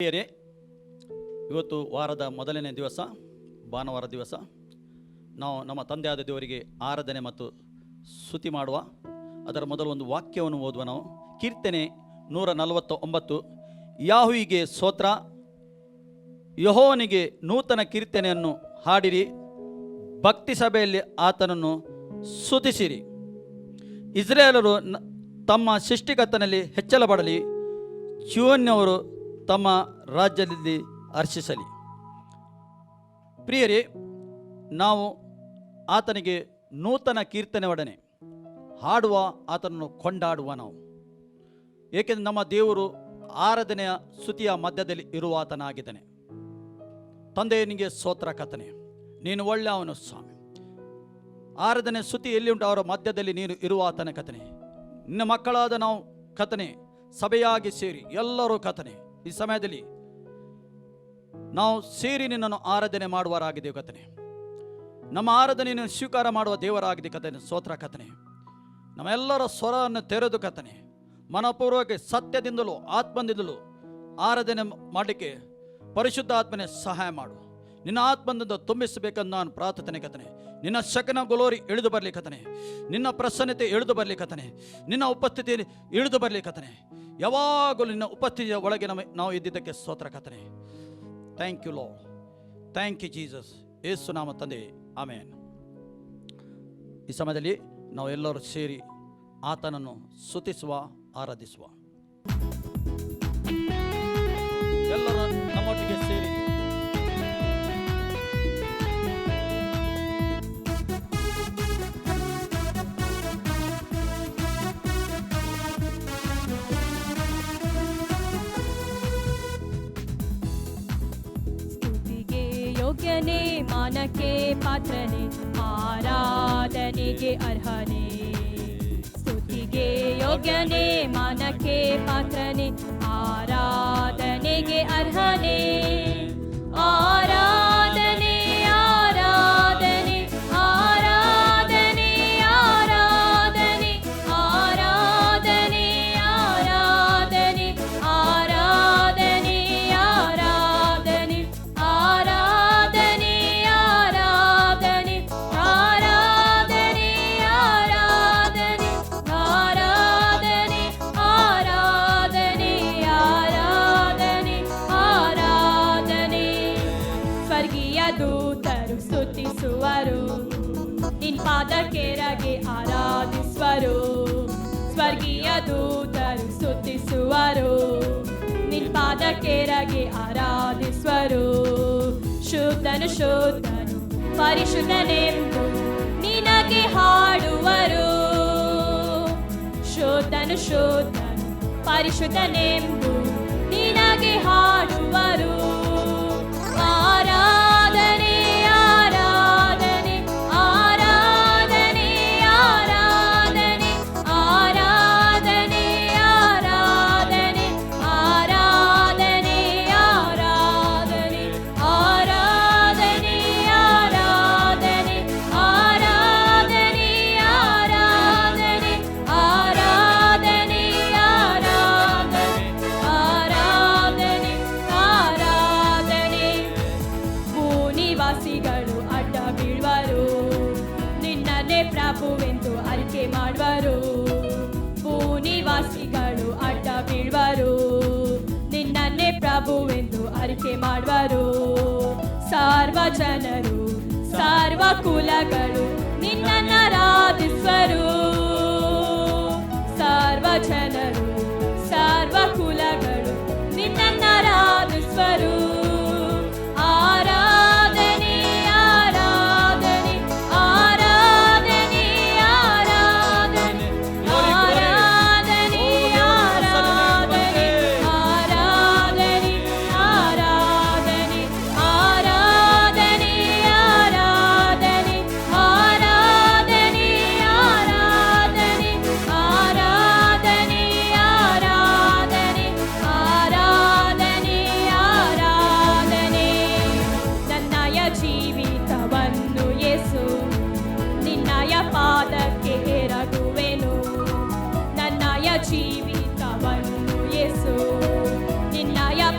ಪ್ರಿಯರೇ, ಇವತ್ತು ವಾರದ ಮೊದಲನೇ ದಿವಸ, ಭಾನುವಾರ ದಿವಸ, ನಾವು ನಮ್ಮ ತಂದೆಯಾದ ದೇವರಿಗೆ ಆರಾಧನೆ ಮತ್ತು ಸ್ತುತಿ ಮಾಡುವ. ಅದರ ಮೊದಲು ಒಂದು ವಾಕ್ಯವನ್ನು ಓದುವ. ನಾವು ಕೀರ್ತನೆ 149, ಯಾಹುವಿಗೆ ಸ್ತೋತ್ರ, ಯೆಹೋವನಿಗೆ ನೂತನ ಕೀರ್ತನೆಯನ್ನು ಹಾಡಿರಿ, ಭಕ್ತಿ ಸಭೆಯಲ್ಲಿ ಆತನನ್ನು ಸ್ತುತಿಸಿರಿ. ಇಸ್ರಾಯೇಲರು ತಮ್ಮ ಸೃಷ್ಟಿಕರ್ತನಲ್ಲಿ ಹೆಚ್ಚಳ ಪಡಲಿ, ಜೀವನವರು ತಮ್ಮ ರಾಜ್ಯದಲ್ಲಿ ಹರ್ಷಿಸಲಿ. ಪ್ರಿಯರೇ, ನಾವು ಆತನಿಗೆ ನೂತನ ಕೀರ್ತನೆ ಒಡನೆ ಹಾಡುವ, ಆತನನ್ನು ಕೊಂಡಾಡುವ ನಾವು. ಏಕೆಂದರೆ ನಮ್ಮ ದೇವರು ಆರಾಧನೆಯ ಸ್ತುತಿಯ ಮಧ್ಯದಲ್ಲಿ ಇರುವ ಆತನಾಗಿದ್ದಾನೆ. ತಂದೆಯನಿಗೆ ಸ್ತೋತ್ರ ಕರ್ತನೇ, ನೀನು ಒಳ್ಳೆಯವನು ಸ್ವಾಮಿ. ಆರಾಧನೆ ಸ್ತುತಿ ಎಲ್ಲಿ ಉಂಟು ಅವರ ಮಧ್ಯದಲ್ಲಿ ನೀನು ಇರುವ ಆತನ ಕರ್ತನೇ. ನಿನ್ನ ಮಕ್ಕಳಾದ ನಾವು ಕರ್ತನೇ ಸಭೆಯಾಗಿ ಸೇರಿ ಎಲ್ಲರೂ ಕರ್ತನೇ ಈ ಸಮಯದಲ್ಲಿ ನಾವು ಸೇರಿ ನಿನ್ನನ್ನು ಆರಾಧನೆ ಮಾಡುವರಾಗಿದ್ದೇವೆ ಕರ್ತನೇ. ನಮ್ಮ ಆರಾಧನೆಯನ್ನು ಸ್ವೀಕಾರ ಮಾಡುವ ದೇವರಾಗಿದೆ ಕರ್ತನೇ. ಸ್ತೋತ್ರ ಕರ್ತನೇ. ನಮ್ಮೆಲ್ಲರ ಸ್ವರವನ್ನು ತೆರೆದು ಕರ್ತನೇ ಮನಪೂರ್ವಕ ಸತ್ಯದಿಂದಲೂ ಆತ್ಮದಿಂದಲೂ ಆರಾಧನೆ ಮಾಡಲಿಕ್ಕೆ ಪರಿಶುದ್ಧ ಆತ್ಮನೇ ಸಹಾಯ ಮಾಡು. ನಿನ್ನ ಆತ್ಮದಿಂದ ತುಂಬಿಸಬೇಕಂದು ನಾನು ಪ್ರಾರ್ಥನೆ ಕರ್ತನೇ. ನಿನ್ನ ಶಕನ ಗ್ಲೋರಿ ಇಳಿದು ಬರಲಿ ಕರ್ತನೇ. ನಿನ್ನ ಪ್ರಸನ್ನತೆ ಇಳಿದು ಬರಲಿ ಕರ್ತನೇ. ನಿನ್ನ ಉಪಸ್ಥಿತಿಯಲ್ಲಿ ಇಳಿದು ಬರಲಿ ಕರ್ತನೇ. ಯಾವಾಗಲೂ ನಿನ್ನ ಉಪಸ್ಥಿತಿಯ ಒಳಗೆ ನಾವು ಇದ್ದಿದ್ದಕ್ಕೆ ಸ್ತೋತ್ರ ಕರ್ತನೇ. Thank you Lord, thank you Jesus. Yesu ನಾಮ ತಂದೆ, ಆಮೇನ್. ಈ ಸಮಯದಲ್ಲಿ ನಾವು ಎಲ್ಲರೂ ಸೇರಿ ಆತನನ್ನು ಸ್ತುತಿಸುವ, ಆರಾಧಿಸುವ. ಎಲ್ಲರೂ ನಮ್ಮೊಟ್ಟಿಗೆ ಸೇರಿ ಯೋಗ್ಯನೇ, ಮಾನಕ್ಕೆ ಪಾತ್ರನೇ, ಆರಾಧನೆಗೆ ಅರ್ಹನೇ. ಸ್ತುತಿಗೆ ಯೋಗ್ಯನೇ, ಮಾನಕ್ಕೆ ಪಾತ್ರನೇ, ಆರಾಧನೆಗೆ ಅರ್ಹನೇ. ಆರಾಧನೆ ಆರಾಧನೆ ಆರಾಧನೆ ಆರಾಧನೆ ಆರಾಧನೆ ಆರಾಧನೆ ಆರಾಧನೆ ಆರಾಧನೆ ಆರಾಧನೆ ಆರಾಧನೆ ಆರಾಧನೆ ಆರಾಧನೆ ಆರಾಧನೆ ಆರಾಧನೆ ಆರಾಧನೆ ಆರಾಧನೆ. ಸ್ವರ್ಗೀಯ ದೂತರು ಸ್ತುತಿಸುವರು, ನಿನ್ ಪಾದಕೆರಗೆ ಆರಾಧಿಸುವರು. ಸ್ವರ್ಗೀಯ ದೂತರು ಸ್ತುತಿಸುವರು, ನಿನ್ ಪಾದಕೆರಗೆ ಆರಾಧಿಸುವರು. ಶುದ್ಧನು ಶುದ್ಧನು ಪರಿಶುದ್ಧನೆಂದು ನಿನಗೆ ಹಾಡುವರು. ಶುದ್ಧನು ಶುದ್ಧನು ಪರಿಶುದ್ಧನೆಂದು ನಿನಗೆ ಹಾಡುವರು. ಆರಾಧನೆ ಆರಾಧನೆ ಆರಾಧನೆ ಆರಾಧನೆ ಆರಾಧನೆ ಆರಾಧನೆ ಆರಾಧನೆ ಆರಾಧನೆ ಆರಾಧನೆ ಆರಾಧನೆ ಆರಾಧನೆ ಆರಾಧನೆ ಆರಾಧನೆ ಆರಾಧನೆ ಆರಾಧನೆ. ಭೂನಿವಾಸಿಗಳು ಅಡ್ಡ ಬೀಳುವರು, ನಿನ್ನನ್ನೇ ಪ್ರಭುವೆಂದು ಆಯ್ಕೆ ಮಾಡುವರು. ಭೂನಿವಾಸಿಗಳು ಅಡ್ಡ ಬೀಳುವರು, ನಿನ್ನನ್ನೇ ಪ್ರಭುವೆಂದು ಆಯ್ಕೆ ಮಾಡುವರು. ಸರ್ವ ಜನರು ಸರ್ವ ಕುಲಗಳು ನಿನ್ನನ್ನು ಆರಾಧಿಸುವರು. ಸರ್ವ ಜನರು ಸರ್ವ ಕುಲಗಳು ನಿನ್ನನ್ನು ಆರಾಧಿಸುವರು. ಆರಾಧನೆ ಆರಾಧನೆ ಆರಾಧನೆ ಆರಾಧನೆ ಆರಾಧನೆ ಆರಾಧನೆ ಆರಾಧನೆ ಆರಾಧನೆ ಆರಾಧನೆ ಆರಾಧನೆ ಆರಾಧನೆ ಆರಾಧನೆ ಆರಾಧನೆ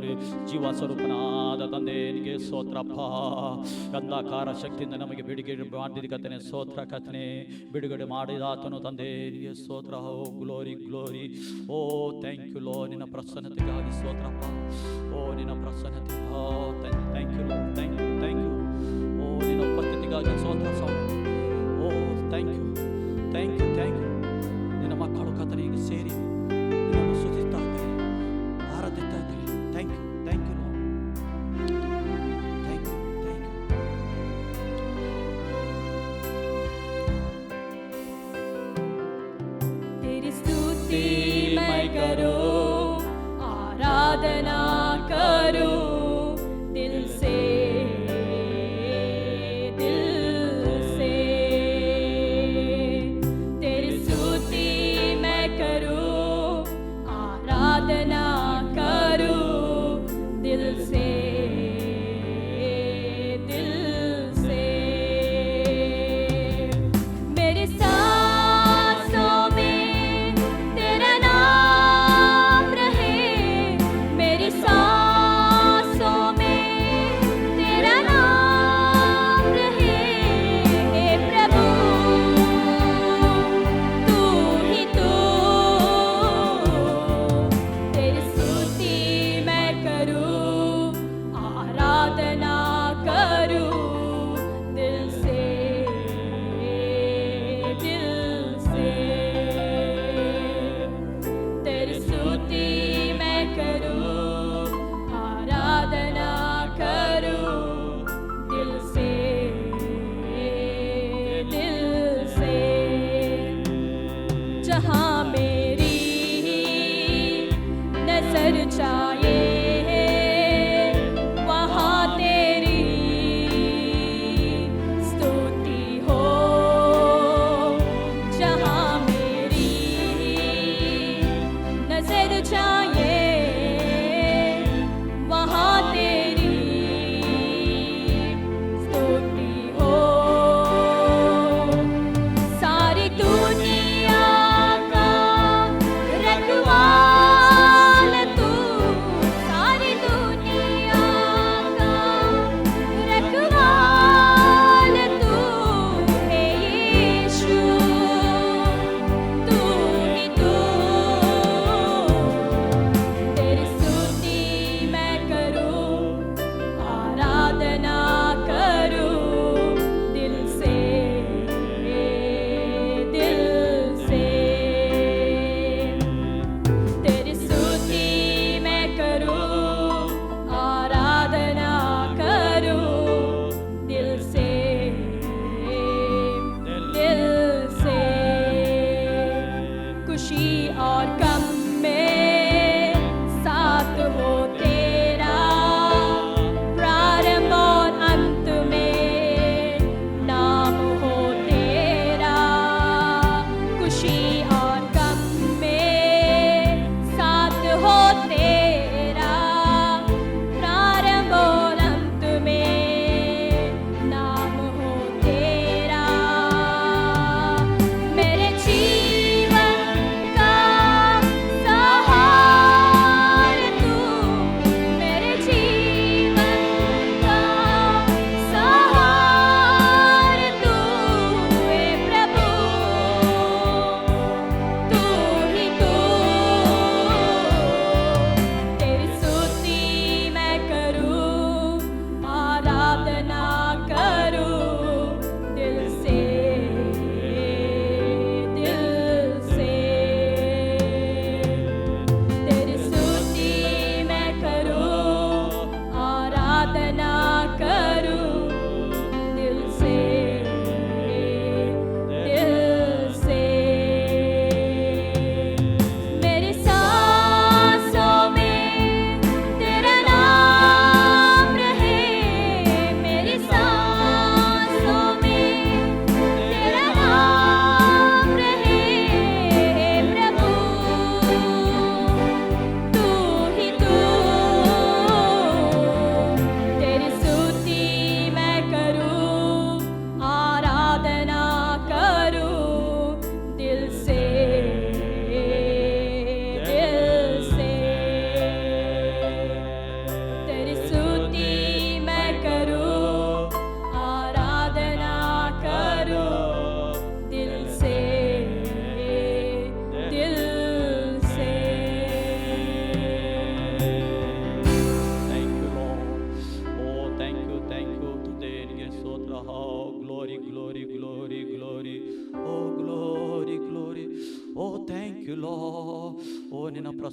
ಗ್ಲೋರಿ. ಜೀವ ಸ್ವರೂಪನಾದ ತಂದೆ ನಿನಗೆ ಸ್ತೋತ್ರಪ್ಪ. ಅಂಧಕಾರ ಶಕ್ತಿಯಿಂದ ನಮಗೆ ಬಿಡುಗಡೆ ಮಾಡಿದ ಕರ್ತನೆ ಸ್ತೋತ್ರ ಕರ್ತನೆ. ಬಿಡುಗಡೆ ಮಾಡಿದಾತನು ತಂದೆ ನಿನಗೆ ಸ್ತೋತ್ರ. Oh glory glory. Oh thank you Lord, ನಿನ್ನ ಪ್ರಸನ್ನತೆಗಾಗಿ ಸ್ತೋತ್ರಪ್ಪ. ಓ ನಿನ್ನ ಪ್ರಸನ್ನತೆ. Oh thank you Lord, thank you thank you. ಓ ನಿನ್ನ ಉಪಸ್ಥಿತಿಗಾಗಿ ಸ್ತೋತ್ರ ಸ್ವಾಮಿ. Oh thank you thank you thank you. ನಿನ್ನ ಮಕ್ಕಳು ಕರ್ತನಿಗೆ ಸೇರಿ ನಿನ್ನನ್ನು ಸ್ತುತಿಸ್ತಾ ಇದ್ದಾರೆ, ಆರಾಧಿಸ್ತಾ ಇದ್ದಾರೆ. Thank you thank you Lord, thank you thank you. तेरी स्तुति मैं करूं, आराधना करूं दिल से, दिल से. तेरी स्तुति मैं करूं, आराधना करूं दिल से, दिल से. मेरी सांसों में तेरा नाम रहे, मेरी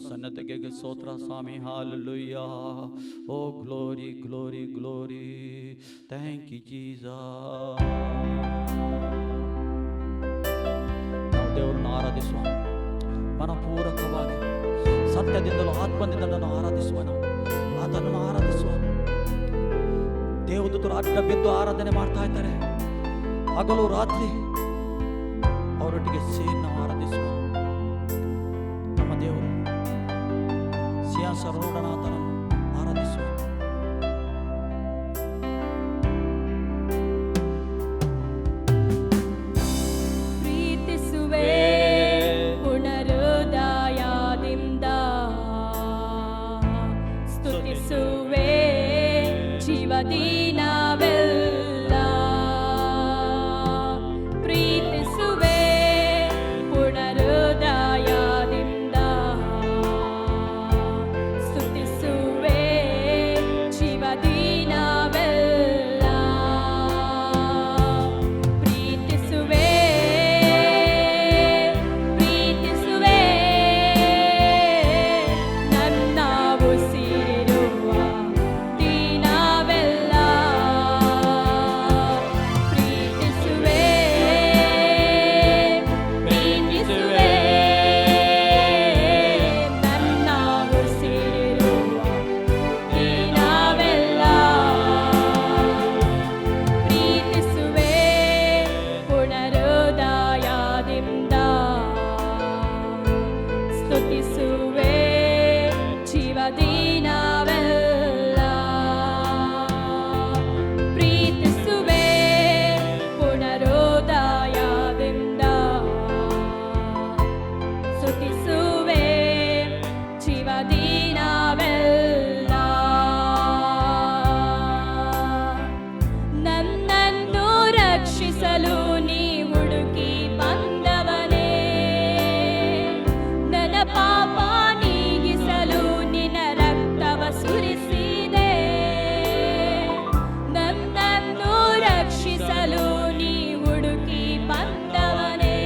ಸನ್ನತೆಗೆ ಸ್ತೋತ್ರ ಸ್ವಾಮಿ. Hallelujah. Oh glory glory glory. Thank you Jesus. ನಾವು ದೇವರನ್ನು ಆರಾಧಿಸುವ, ಮನಪೂರ್ವಕವಾಗಿ ಸತ್ಯದಿಂದಲೂ ಆತ್ಮದಿಂದಲೂ ಆರಾಧಿಸುವ. ನಾವು ಆತನನ್ನು ಆರಾಧಿಸುವ. ದೇವದೂತರು ಅಡ್ಡ ಬಿದ್ದು ಆರಾಧನೆ ಮಾಡ್ತಾ ಇದ್ದಾರೆ ಹಗಲು ರಾತ್ರಿ. ಅವರೊಟ್ಟಿಗೆ ಸೇರಿ ನಾವು ಆರಾಧಿಸುವ. ನಮ್ಮ ದೇವರು ಸಿಂಹಾಸನಾರೂಢನಾಥನನ್ನು ಆರಾಧಿಸುವ. ಪ್ರೀತಿಸುವೆ ಪುನರುದಯದಿಂದ, ಸ್ತುತಿಸುವೆ ಜೀವದಿನವೆಲ್ಲ. ಪ್ರೀತಿಸುವೆ ಪುನರುದಯದಿಂದ, ಸ್ತುತಿಸುವೆ ಜೀವದಿನವೆಲ್ಲ. ಪ್ರೀತಿಸುವೆ ಪ್ರೀತಿಸುವೆ ನನ್ನ ಉಸಿರಿರುವ ದಿನವೆಲ್ಲ. ಪ್ರೀತಿಸುವೆ ಪ್ರೀತಿಸುವೆ ನನ್ನ ಉಸಿರಿರುವ ದಿನವೆಲ್ಲ. ಪ್ರೀತಿಸುವೆ ಪುನರುದಯದಿಂದ, ಸ್ತುತಿಸುವೆ ಜೀವದಿನವೆಲ್ಲ. ಪ್ರೀತಿಸುವೆ ಪುನರುದಯದಿಂದ, ಸ್ತುತಿಸುವೆ ಜೀವದಿನವೆಲ್ಲ. ನನ್ನನ್ನು ರಕ್ಷಿಸಲು ನೀ ಹುಡುಕಿ ಬಂದವನೇ, ನನ್ನ ಪಾಪ ನೀಗಿಸಲು ನಿನ್ನ ರಕ್ತವ ಸುರಿಸಿದೆ. ನನ್ನನ್ನು ರಕ್ಷಿಸಲು ನೀ ಹುಡುಕಿ ಬಂದವನೇ,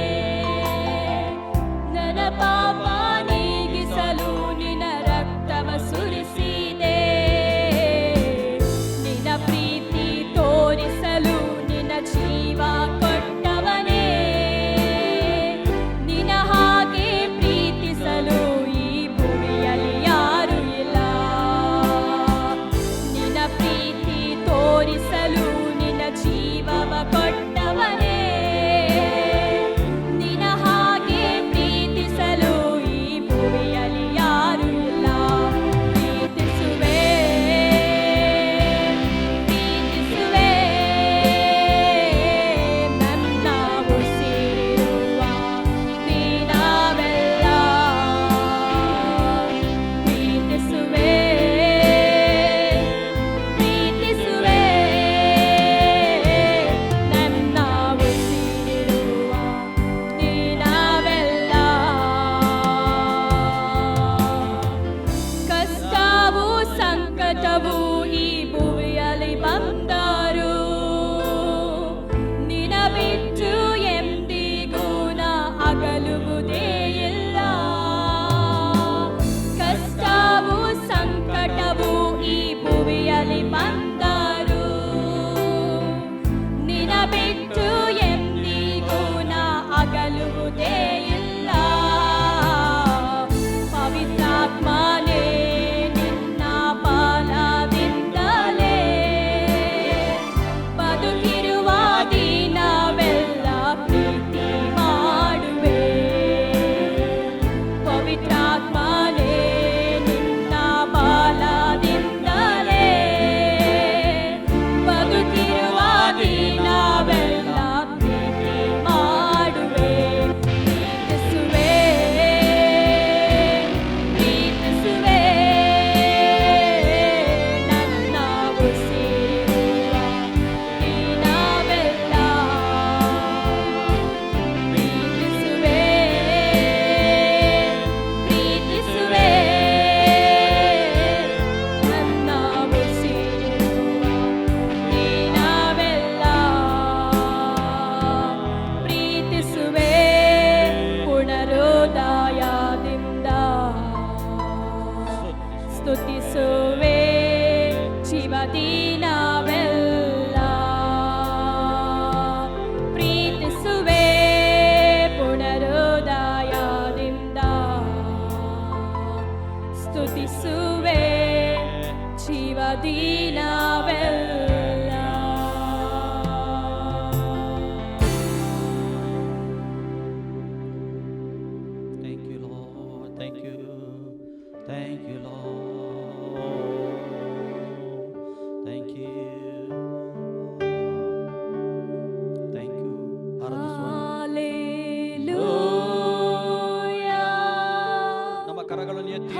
ನನ್ನ ಪಾಪ ನೀಗಿಸಲು ನಿನ್ನ ರಕ್ತವ ಸ್ತುತಿಸುವೆ ಜೀವದಿನವೆಲ್ಲ ಪ್ರೀತಿಸುವೆ ಪುನರುದಯದಿಂದ ಸ್ತುತಿಸುವೆ ಜೀವದಿನವೆಲ್ಲ Thank you, Lord. Thank you. Thank you, Lord. Thank you. Thank you. ಆರಾಧಿಸುವ Hallelujah. ನಮ್ಮ ಕರಗಳನ್ನು ಎತ್ತಿ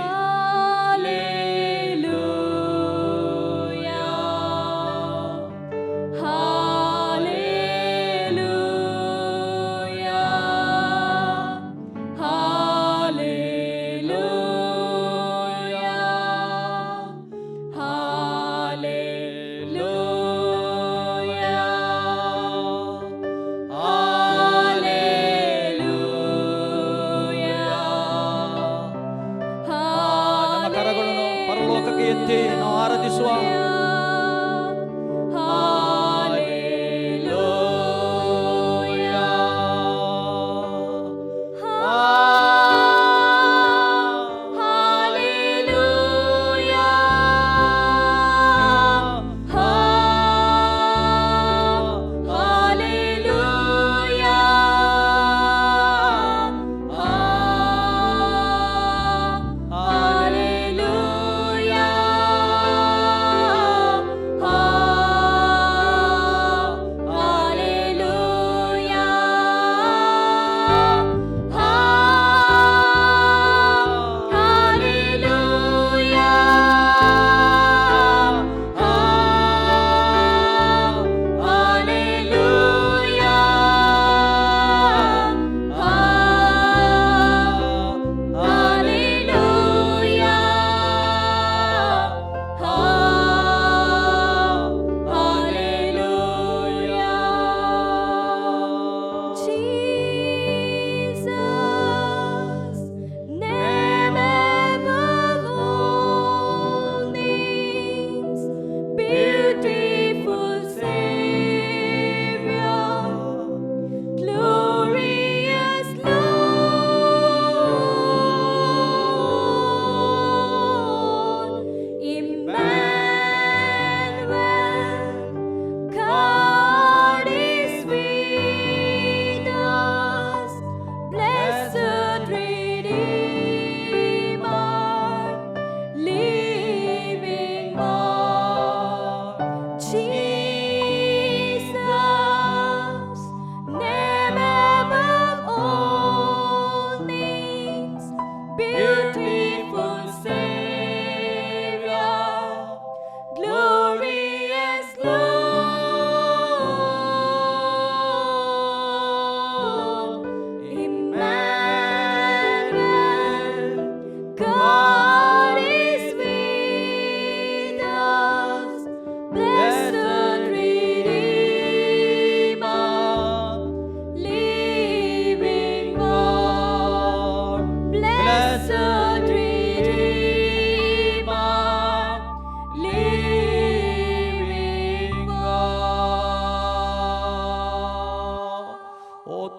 ನಮ್ಮ ಕರಗಳನ್ನು ಪರಲೋಕಕ್ಕೆ ಎತ್ತಿ ನಾವು ಆರಾಧಿಸುವ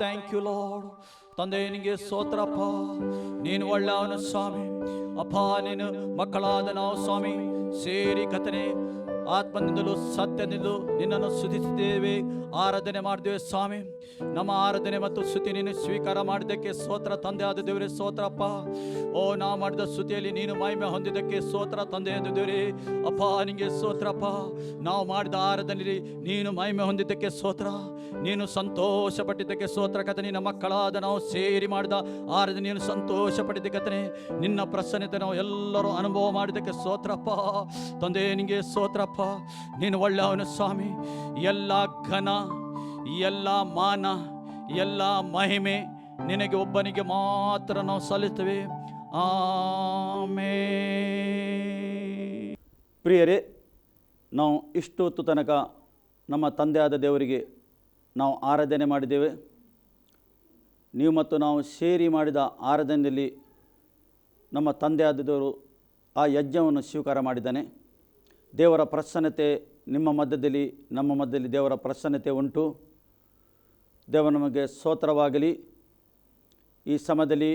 ಥ್ಯಾಂಕ್ ಯು ಲಾರ್ಡ್. ತಂದೆ ನಿನಗೆ ಸ್ತೋತ್ರಪ್ಪ, ನೀನು ಒಳ್ಳೆಯವನು ಸ್ವಾಮಿ. ಅಪ್ಪ ನೀನು ಮಕ್ಕಳಾದ ನಾವು ಸ್ವಾಮಿ ಸೇರಿ ಕತನೆ ಆತ್ಮನಿಂದಲೂ ಸತ್ಯದಿಂದಲೂ ನಿನ್ನನ್ನು ಸ್ತುತಿಸಿದ್ದೇವೆ, ಆರಾಧನೆ ಮಾಡಿದ್ದೇವೆ ಸ್ವಾಮಿ. ನಮ್ಮ ಆರಾಧನೆ ಮತ್ತು ಸ್ತುತಿ ನೀನು ಸ್ವೀಕಾರ ಮಾಡಿದ್ದಕ್ಕೆ ಸ್ತೋತ್ರ ತಂದೆ ಆದ ದೇವರೇ, ಸ್ತೋತ್ರಪ್ಪ. ಓ ನಾವು ಮಾಡಿದ ಸ್ತುತಿಯಲ್ಲಿ ನೀನು ಮಹಿಮೆ ಹೊಂದಿದ್ದಕ್ಕೆ ಸ್ತೋತ್ರ ತಂದೆ ಆದ ದೇವರೇ. ಅಪ್ಪ ನಿನಗೆ ಸ್ತೋತ್ರಪ್ಪ. ನಾವು ಮಾಡಿದ ಆರಾಧನೆಯಲ್ಲಿ ನೀನು ಮಹಿಮೆ ಹೊಂದಿದ್ದಕ್ಕೆ ಸ್ತೋತ್ರ, ನೀನು ಸಂತೋಷ ಪಟ್ಟಿದ್ದಕ್ಕೆ ಸ್ತೋತ್ರ ಕತನೆ. ನಿನ್ನ ಮಕ್ಕಳಾದ ನಾವು ಸೇರಿ ಮಾಡಿದ ಆರಾಧನೆ ನೀನು ಸಂತೋಷ ಪಟ್ಟಿದ್ದ ಕತನೆ. ನಿನ್ನ ಪ್ರಸನ್ನತೆ ನಾವು ಎಲ್ಲರೂ ಅನುಭವ ಮಾಡಿದ್ದಕ್ಕೆ ಸ್ತೋತ್ರಪ್ಪ ತಂದೆ, ನಿನಗೆ ಸ್ತೋತ್ರಪ್ಪ. ನೀನು ಒಳ್ಳೆಯವನು ಸ್ವಾಮಿ. ಎಲ್ಲ ಘನ, ಎಲ್ಲ ಮಾನ, ಎಲ್ಲ ಮಹಿಮೆ ನಿನಗೆ ಒಬ್ಬನಿಗೆ ಮಾತ್ರ ನಾವು ಸಲ್ಲಿಸ್ತೇವೆ. ಆಮೆನ್. ಪ್ರಿಯರೇ, ನಾವು ಇಷ್ಟು ಹೊತ್ತು ತನಕ ನಮ್ಮ ತಂದೆಯಾದ ದೇವರಿಗೆ ನಾವು ಆರಾಧನೆ ಮಾಡಿದ್ದೇವೆ. ನೀವು ಮತ್ತು ನಾವು ಸೇರಿ ಮಾಡಿದ ಆರಾಧನೆಯಲ್ಲಿ ನಮ್ಮ ತಂದೆಯಾದ ದೇವರು ಆ ಯಜ್ಞವನ್ನು ಸ್ವೀಕಾರ ಮಾಡಿದ್ದಾನೆ. ದೇವರ ಪ್ರಸನ್ನತೆ ನಿಮ್ಮ ಮಧ್ಯದಲ್ಲಿ, ನಮ್ಮ ಮಧ್ಯದಲ್ಲಿ ದೇವರ ಪ್ರಸನ್ನತೆ ಉಂಟು. ದೇವ ನಮಗೆ ಸ್ತೋತ್ರವಾಗಲಿ. ಈ ಸಮಯದಲ್ಲಿ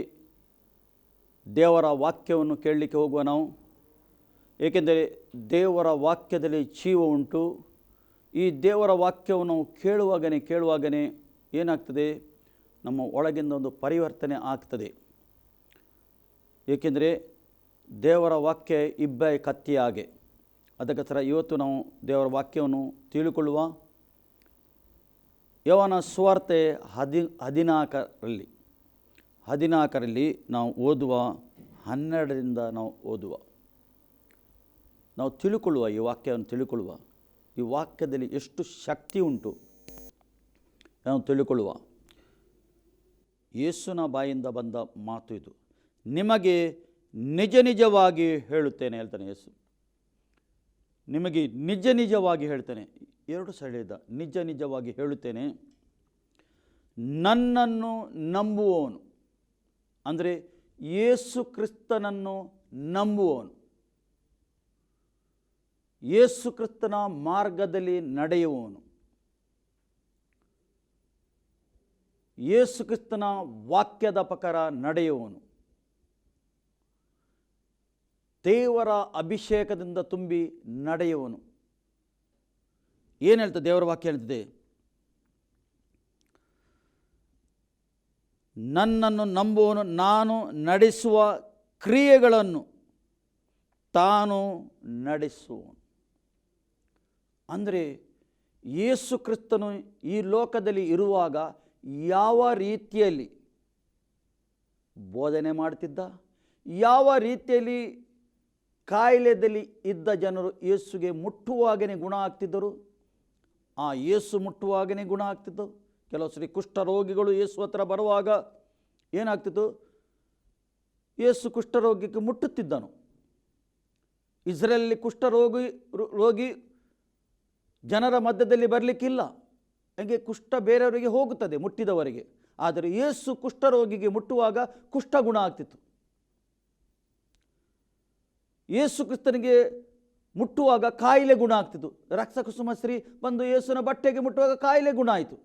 ದೇವರ ವಾಕ್ಯವನ್ನು ಕೇಳಲಿಕ್ಕೆ ಹೋಗುವ ನಾವು, ಏಕೆಂದರೆ ದೇವರ ವಾಕ್ಯದಲ್ಲಿ ಜೀವ ಉಂಟು. ಈ ದೇವರ ವಾಕ್ಯವನ್ನು ಕೇಳುವಾಗನೇ ಏನಾಗ್ತದೆ, ನಮ್ಮ ಒಳಗಿಂದ ಒಂದು ಪರಿವರ್ತನೆ ಆಗ್ತದೆ. ಏಕೆಂದರೆ ದೇವರ ವಾಕ್ಯ ಇಬ್ಬ ಕತ್ತಿಯ ಹಾಗೆ. ಅದಕ್ಕೋಸ್ಕರ ಇವತ್ತು ನಾವು ದೇವರ ವಾಕ್ಯವನ್ನು ತಿಳಿದುಕೊಳ್ಳುವ. ಯೋಹಾನ ಸುವಾರ್ತೆ 14ರಲ್ಲಿ ನಾವು ಓದುವ, 12ರಿಂದ ನಾವು ಓದುವ, ನಾವು ತಿಳ್ಕೊಳ್ಳುವ, ಈ ವಾಕ್ಯವನ್ನು ತಿಳ್ಕೊಳ್ಳುವ. ಈ ವಾಕ್ಯದಲ್ಲಿ ಎಷ್ಟು ಶಕ್ತಿ ಉಂಟು ನಾವು ತಿಳ್ಕೊಳ್ಳುವ. ಯೇಸುವಿನ ಬಾಯಿಂದ ಬಂದ ಮಾತು ಇದು. ನಿಮಗೆ ನಿಜ ನಿಜವಾಗಿ ಹೇಳುತ್ತೇನೆ ಹೇಳ್ತಾನೆ ಯೇಸು. ನಿಮಗೆ ನಿಜವಾಗಿ ಹೇಳ್ತೇನೆ. 2 ಸಲ ನಿಜವಾಗಿ ಹೇಳುತ್ತೇನೆ, ನನ್ನನ್ನು ನಂಬುವವನು, ಅಂದರೆ ಯೇಸು ಕ್ರಿಸ್ತನನ್ನು ನಂಬುವವನು, ಯೇಸು ಕ್ರಿಸ್ತನ ಮಾರ್ಗದಲ್ಲಿ ನಡೆಯುವವನು, ಯೇಸು ಕ್ರಿಸ್ತನ ವಾಕ್ಯದ ಪ್ರಕಾರ ನಡೆಯುವವನು, ದೇವರ ಅಭಿಷೇಕದಿಂದ ತುಂಬಿ ನಡೆಯುವನು. ಏನು ಹೇಳ್ತದೆ ದೇವರ ವಾಕ್ಯ? ಹೇಳ್ತದೆ, ನನ್ನನ್ನು ನಂಬುವನು ನಾನು ನಡೆಸುವ ಕ್ರಿಯೆಗಳನ್ನು ತಾನು ನಡೆಸುವನು. ಅಂದರೆ ಯೇಸು ಕ್ರಿಸ್ತನು ಈ ಲೋಕದಲ್ಲಿ ಇರುವಾಗ ಯಾವ ರೀತಿಯಲ್ಲಿ ಬೋಧನೆ ಮಾಡ್ತಿದ್ದ, ಯಾವ ರೀತಿಯಲ್ಲಿ ಕಾಯಿಲೆಯಲ್ಲಿ ಇದ್ದ ಜನರು ಯೇಸುಗೆ ಮುಟ್ಟುವಾಗನೇ ಗುಣ ಆಗ್ತಿದ್ದರು, ಆ ಯೇಸು ಮುಟ್ಟುವಾಗನೇ ಗುಣ ಆಗ್ತಿದ್ದು. ಕೆಲವು ಸರಿ ಕುಷ್ಠರೋಗಿಗಳು ಯೇಸು ಹತ್ರ ಬರುವಾಗ ಏನಾಗ್ತಿತ್ತು, ಯೇಸು ಕುಷ್ಠರೋಗಿಗೆ ಮುಟ್ಟುತ್ತಿದ್ದನು. ಇಸ್ರೇಲಲ್ಲಿ ರೋಗಿ ಜನರ ಮಧ್ಯದಲ್ಲಿ ಬರಲಿಕ್ಕಿಲ್ಲ, ಹಂಗೆ ಕುಷ್ಠ ಬೇರೆಯವರಿಗೆ ಹೋಗುತ್ತದೆ ಮುಟ್ಟಿದವರಿಗೆ. ಆದರೆ ಯೇಸು ಕುಷ್ಠರೋಗಿಗೆ ಮುಟ್ಟುವಾಗ ಕುಷ್ಠ ಗುಣ ಆಗ್ತಿತ್ತು. ಯೇಸು ಕ್ರಿಸ್ತನಿಗೆ ಮುಟ್ಟುವಾಗ ಕಾಯಿಲೆ ಗುಣ ಆಗ್ತಿತ್ತು. ರಕ್ತಕುಸುಮ ಸ್ತ್ರೀ ಬಂದು ಯೇಸುವಿನ ಬಟ್ಟೆಗೆ ಮುಟ್ಟುವಾಗ ಕಾಯಿಲೆ ಗುಣ ಆಯಿತು.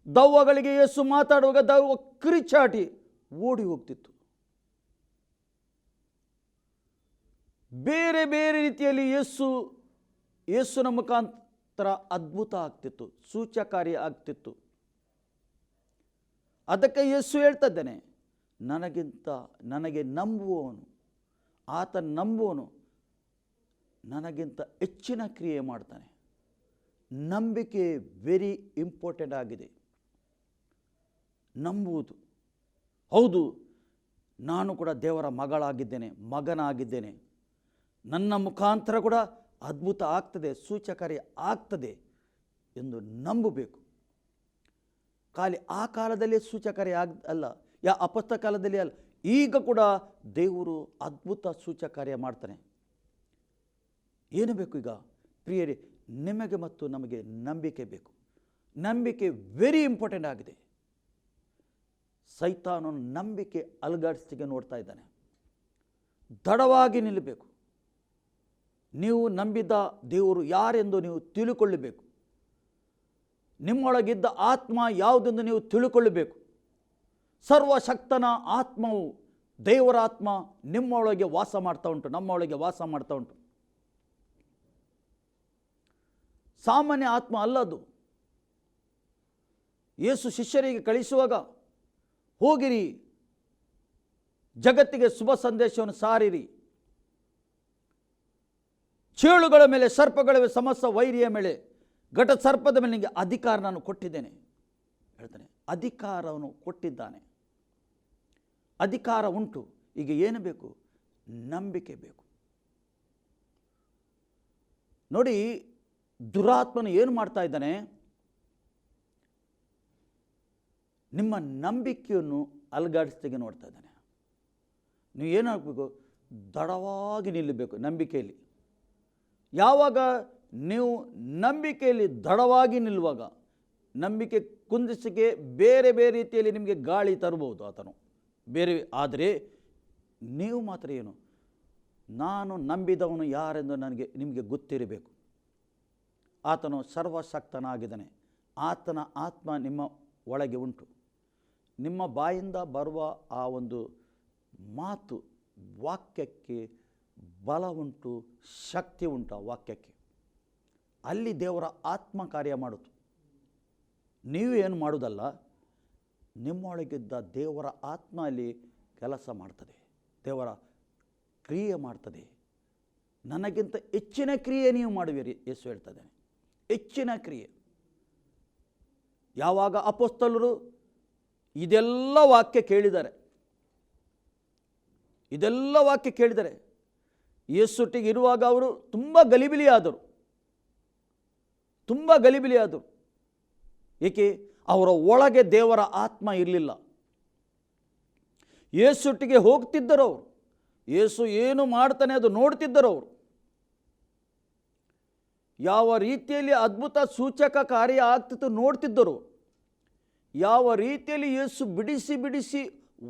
ದವ್ವಗಳಿಗೆ ಯೇಸು ಮಾತಾಡುವಾಗ ದವ್ವ ಕಿರಿಚಾಟಿ ಓಡಿ ಹೋಗ್ತಿತ್ತು. ಬೇರೆ ಬೇರೆ ರೀತಿಯಲ್ಲಿ ಯೇಸುವಿನ ಮುಖಾಂತರ ಅದ್ಭುತ ಆಗ್ತಿತ್ತು, ಸೂಚಕಾರಿ ಆಗ್ತಿತ್ತು. ಅದಕ್ಕೆ ಯೇಸು ಹೇಳ್ತಾ ಇದ್ದಾನೆ, ನನಗೆ ನಂಬುವವನು, ಆತ ನಂಬುವನು ನನಗಿಂತ ಹೆಚ್ಚಿನ ಕ್ರಿಯೆ ಮಾಡ್ತಾನೆ. ನಂಬಿಕೆ ವೆರಿ ಇಂಪಾರ್ಟೆಂಟ್ ಆಗಿದೆ. ನಂಬುವುದು, ಹೌದು ನಾನು ಕೂಡ ದೇವರ ಮಗನಾಗಿದ್ದೇನೆ, ನನ್ನ ಮುಖಾಂತರ ಕೂಡ ಅದ್ಭುತ ಆಗ್ತದೆ, ಸೂಚಕಾರಿ ಆಗ್ತದೆ ಎಂದು ನಂಬಬೇಕು. ಖಾಲಿ ಆ ಕಾಲದಲ್ಲೇ ಸೂಚಕಾರಿ ಅಲ್ಲ, ಅಪಸ್ತ ಕಾಲದಲ್ಲಿ ಅಲ್ಲ, ಈಗ ಕೂಡ ದೇವರು ಅದ್ಭುತ ಸೂಚಕಾರ್ಯ ಮಾಡ್ತಾನೆ. ಏನು ಬೇಕು ಈಗ ಪ್ರಿಯರೇ? ನಿಮಗೆ ಮತ್ತು ನಮಗೆ ನಂಬಿಕೆ ಬೇಕು. ನಂಬಿಕೆ ವೆರಿ ಇಂಪಾರ್ಟೆಂಟ್ ಆಗಿದೆ. ಸೈತಾನನು ನಂಬಿಕೆ ಅಲುಗಾಡಿಸ್ಲಿಕ್ಕೆ ನೋಡ್ತಾ ಇದ್ದಾನೆ. ದೃಢವಾಗಿ ನಿಲ್ಲಬೇಕು. ನೀವು ನಂಬಿದ ದೇವರು ಯಾರೆಂದು ನೀವು ತಿಳಿದುಕೊಳ್ಳಬೇಕು. ನಿಮ್ಮೊಳಗಿದ್ದ ಆತ್ಮ ಯಾವುದೆಂದು ನೀವು ತಿಳಿದುಕೊಳ್ಳಬೇಕು. ಸರ್ವಶಕ್ತನ ಆತ್ಮವು, ದೇವರ ಆತ್ಮ ನಿಮ್ಮೊಳಗೆ ವಾಸ ಮಾಡ್ತಾ ಉಂಟು, ನಮ್ಮೊಳಗೆ ವಾಸ ಮಾಡ್ತಾ ಉಂಟು. ಸಾಮಾನ್ಯ ಆತ್ಮ ಅಲ್ಲದು. ಯೇಸು ಶಿಷ್ಯರಿಗೆ ಕಳಿಸುವಾಗ, ಹೋಗಿರಿ, ಜಗತ್ತಿಗೆ ಶುಭ ಸಂದೇಶವನ್ನು ಸಾರಿರಿ, ಚೇಳುಗಳ ಮೇಲೆ, ಸರ್ಪಗಳ ಮೇಲೆ, ಸಮಸ್ತ ವೈರಿಯ ಮೇಲೆ, ಘಟ ಸರ್ಪದ ಮೇಲೆ ನಿಮಗೆ ಅಧಿಕಾರ ನಾನು ಕೊಟ್ಟಿದ್ದೇನೆ ಹೇಳ್ತಾನೆ. ಅಧಿಕಾರವನ್ನು ಕೊಟ್ಟಿದ್ದಾನೆ. ಅಧಿಕಾರ ಉಂಟು. ಈಗ ಏನು ಬೇಕು? ನಂಬಿಕೆ ಬೇಕು. ನೋಡಿ, ದುರಾತ್ಮನು ಏನು ಮಾಡ್ತಾ ಇದ್ದಾನೆ? ನಿಮ್ಮ ನಂಬಿಕೆಯನ್ನು ಅಲುಗಾಡಿಸ್ಲಿಕ್ಕೆ ನೋಡ್ತಾ ಇದ್ದಾನೆ. ನೀವು ಏನಾಗಬೇಕು? ದೃಢವಾಗಿ ನಿಲ್ಲಬೇಕು ನಂಬಿಕೆಯಲ್ಲಿ. ಯಾವಾಗ ನೀವು ನಂಬಿಕೆಯಲ್ಲಿ ದೃಢವಾಗಿ ನಿಲ್ಲುವಾಗ, ನಂಬಿಕೆ ಕುಂದಿಸಿಕೆ ಬೇರೆ ಬೇರೆ ರೀತಿಯಲ್ಲಿ ನಿಮಗೆ ಗಾಳಿ ತರಬಹುದು ಆತನು ಬೇರೆ. ಆದರೆ ನೀವು ಮಾತ್ರ ಏನು, ನಾನು ನಂಬಿದವನು ಯಾರೆಂದು ನಿಮಗೆ ಗೊತ್ತಿರಬೇಕು. ಆತನು ಸರ್ವಶಕ್ತನಾಗಿದ್ದಾನೆ. ಆತನ ಆತ್ಮ ನಿಮ್ಮ ಒಳಗೆ ಉಂಟು. ನಿಮ್ಮ ಬಾಯಿಂದ ಬರುವ ಆ ಒಂದು ಮಾತು, ವಾಕ್ಯಕ್ಕೆ ಬಲ ಉಂಟು, ಶಕ್ತಿ ಉಂಟು. ಆ ವಾಕ್ಯಕ್ಕೆ ಅಲ್ಲಿ ದೇವರ ಆತ್ಮ ಕಾರ್ಯ ಮಾಡುತ್ತೆ. ನೀವು ಏನು ಮಾಡೋದಲ್ಲ, ನಿಮ್ಮೊಳಗಿದ್ದ ದೇವರ ಆತ್ಮ ಅಲ್ಲಿ ಕೆಲಸ ಮಾಡ್ತದೆ, ದೇವರ ಕ್ರಿಯೆ ಮಾಡ್ತದೆ. ನನಗಿಂತ ಹೆಚ್ಚಿನ ಕ್ರಿಯೆ ನೀವು ಮಾಡುವಿರಿ ಯೇಸು ಹೇಳ್ತದೇನೆ, ಹೆಚ್ಚಿನ ಕ್ರಿಯೆ. ಯಾವಾಗ ಅಪೊಸ್ತಲರು ಇದೆಲ್ಲ ವಾಕ್ಯ ಕೇಳಿದ್ದಾರೆ, ಇದೆಲ್ಲ ವಾಕ್ಯ ಕೇಳಿದ್ದಾರೆ, ಯೇಸುಟ್ಟಿಗೆ ಇರುವಾಗ ಅವರು ತುಂಬ ಗಲಿಬಿಲಿಯಾದರು. ಏಕೆ? ಅವರ ಒಳಗೆ ದೇವರ ಆತ್ಮ ಇರಲಿಲ್ಲ. ಯೇಸುಟ್ಟಿಗೆ ಹೋಗ್ತಿದ್ದರು ಅವರು, ಯೇಸು ಏನು ಮಾಡ್ತಾನೆ ಅದು ನೋಡ್ತಿದ್ದರು ಅವರು. ಯಾವ ರೀತಿಯಲ್ಲಿ ಅದ್ಭುತ ಸೂಚಕ ಕಾರ್ಯ ಆಗ್ತಿತ್ತು ನೋಡ್ತಿದ್ದರು. ಯಾವ ರೀತಿಯಲ್ಲಿ ಯೇಸು ಬಿಡಿಸಿ ಬಿಡಿಸಿ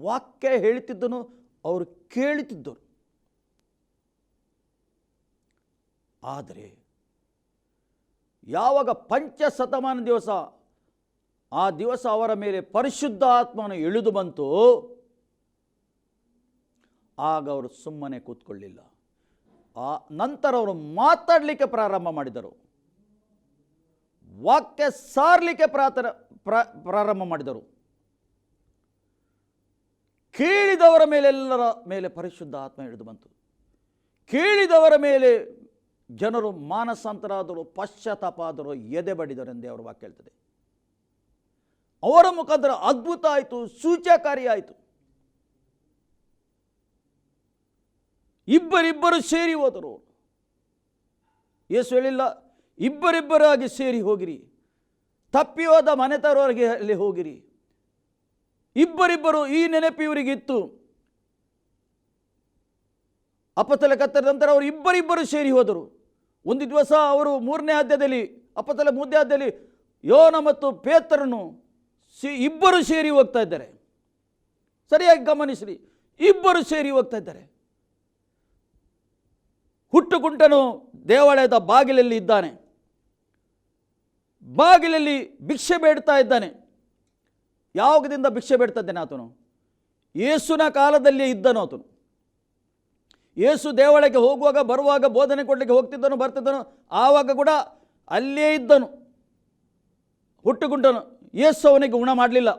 ವಾಕ್ಯ ಹೇಳ್ತಿದ್ದನು ಅವರು ಕೇಳುತ್ತಿದ್ದರು. ಆದರೆ ಯಾವಾಗ ಪಂಚಶತಮಾನ ದಿವಸ, ಆ ದಿವಸ ಅವರ ಮೇಲೆ ಪರಿಶುದ್ಧ ಆತ್ಮನು ಇಳಿದು ಬಂತು, ಆಗ ಅವರು ಸುಮ್ಮನೆ ಕೂತ್ಕೊಳ್ಳಿಲ್ಲ. ಆ ನಂತರ ಅವರು ಮಾತಾಡಲಿಕ್ಕೆ ಪ್ರಾರಂಭ ಮಾಡಿದರು, ವಾಕ್ಯ ಸಾರಲಿಕ್ಕೆ ಪ್ರಾರಂಭ ಮಾಡಿದರು. ಕೇಳಿದವರ ಮೇಲೆಲ್ಲರ ಮೇಲೆ ಪರಿಶುದ್ಧ ಆತ್ಮ ಇಳಿದು ಬಂತು. ಕೇಳಿದವರ ಮೇಲೆ ಜನರು ಮಾನಸಾಂತರಾದರು, ಪಶ್ಚಾತ್ತಾಪ ಆದರು, ಎದೆ ಬಡಿದರು ಎಂದೇ ಅವರ ವಾಕ್ಯ ಹೇಳ್ತದೆ. ಅವರ ಮುಖಾಂತರ ಅದ್ಭುತ ಆಯಿತು, ಸೂಚಕಾರ್ಯ ಆಯಿತು. ಇಬ್ಬರಿಬ್ಬರು ಸೇರಿ ಹೋದರು. ಯೇಸು ಹೇಳಿಲ್ಲ ಇಬ್ಬರಿಬ್ಬರಾಗಿ ಸೇರಿ ಹೋಗಿರಿ, ತಪ್ಪಿ ಹೋದ ಮನೆತರವರೆಗೆ ಅಲ್ಲಿ ಹೋಗಿರಿ. ಇಬ್ಬರಿಬ್ಬರು, ಈ ನೆನಪು ಇವರಿಗಿತ್ತು. ಅಪೊಸ್ತಲ ಕರ್ತನ ನಂತರ ಅವರು ಇಬ್ಬರಿಬ್ಬರು ಸೇರಿ ಹೋದರು. ಒಂದು ದಿವಸ ಅವರು 3ನೇ ಅಧ್ಯಾಯದಲ್ಲಿ, ಅಪೊಸ್ತಲ 3ನೇ ಅಧ್ಯಾಯದಲ್ಲಿ ಯೋನ ಮತ್ತು ಪೇತ್ರನು ಇಬ್ಬರು ಸೇರಿ ಹೋಗ್ತಾ ಇದ್ದಾರೆ. ಸರಿಯಾಗಿ ಗಮನಿಸ್ರಿ, ಇಬ್ಬರು ಸೇರಿ ಹೋಗ್ತಾ ಇದ್ದಾರೆ. ಹುಟ್ಟುಗುಂಟನು ದೇವಾಲಯದ ಬಾಗಿಲಲ್ಲಿ ಇದ್ದಾನೆ, ಬಾಗಿಲಲ್ಲಿ ಭಿಕ್ಷೆ ಬೇಡ್ತಾ ಇದ್ದಾನೆ. ಯಾವಾಗದಿಂದ ಭಿಕ್ಷೆ ಬೇಡ್ತಾ ಇದ್ದಾನೆ ಆತನು? ಯೇಸುನ ಕಾಲದಲ್ಲಿ ಇದ್ದನು ಆತನು. ಯೇಸು ದೇವಾಲಯಕ್ಕೆ ಹೋಗುವಾಗ ಬರುವಾಗ ಬೋಧನೆ ಕೊಡಲಿಕ್ಕೆ ಹೋಗ್ತಿದ್ದನು, ಬರ್ತಿದ್ದನು. ಆವಾಗ ಕೂಡ ಅಲ್ಲೇ ಇದ್ದನು ಹುಟ್ಟುಗುಂಟನು. ಯೇಸು ಅವನಿಗೆ ಗುಣ ಮಾಡಲಿಲ್ಲ.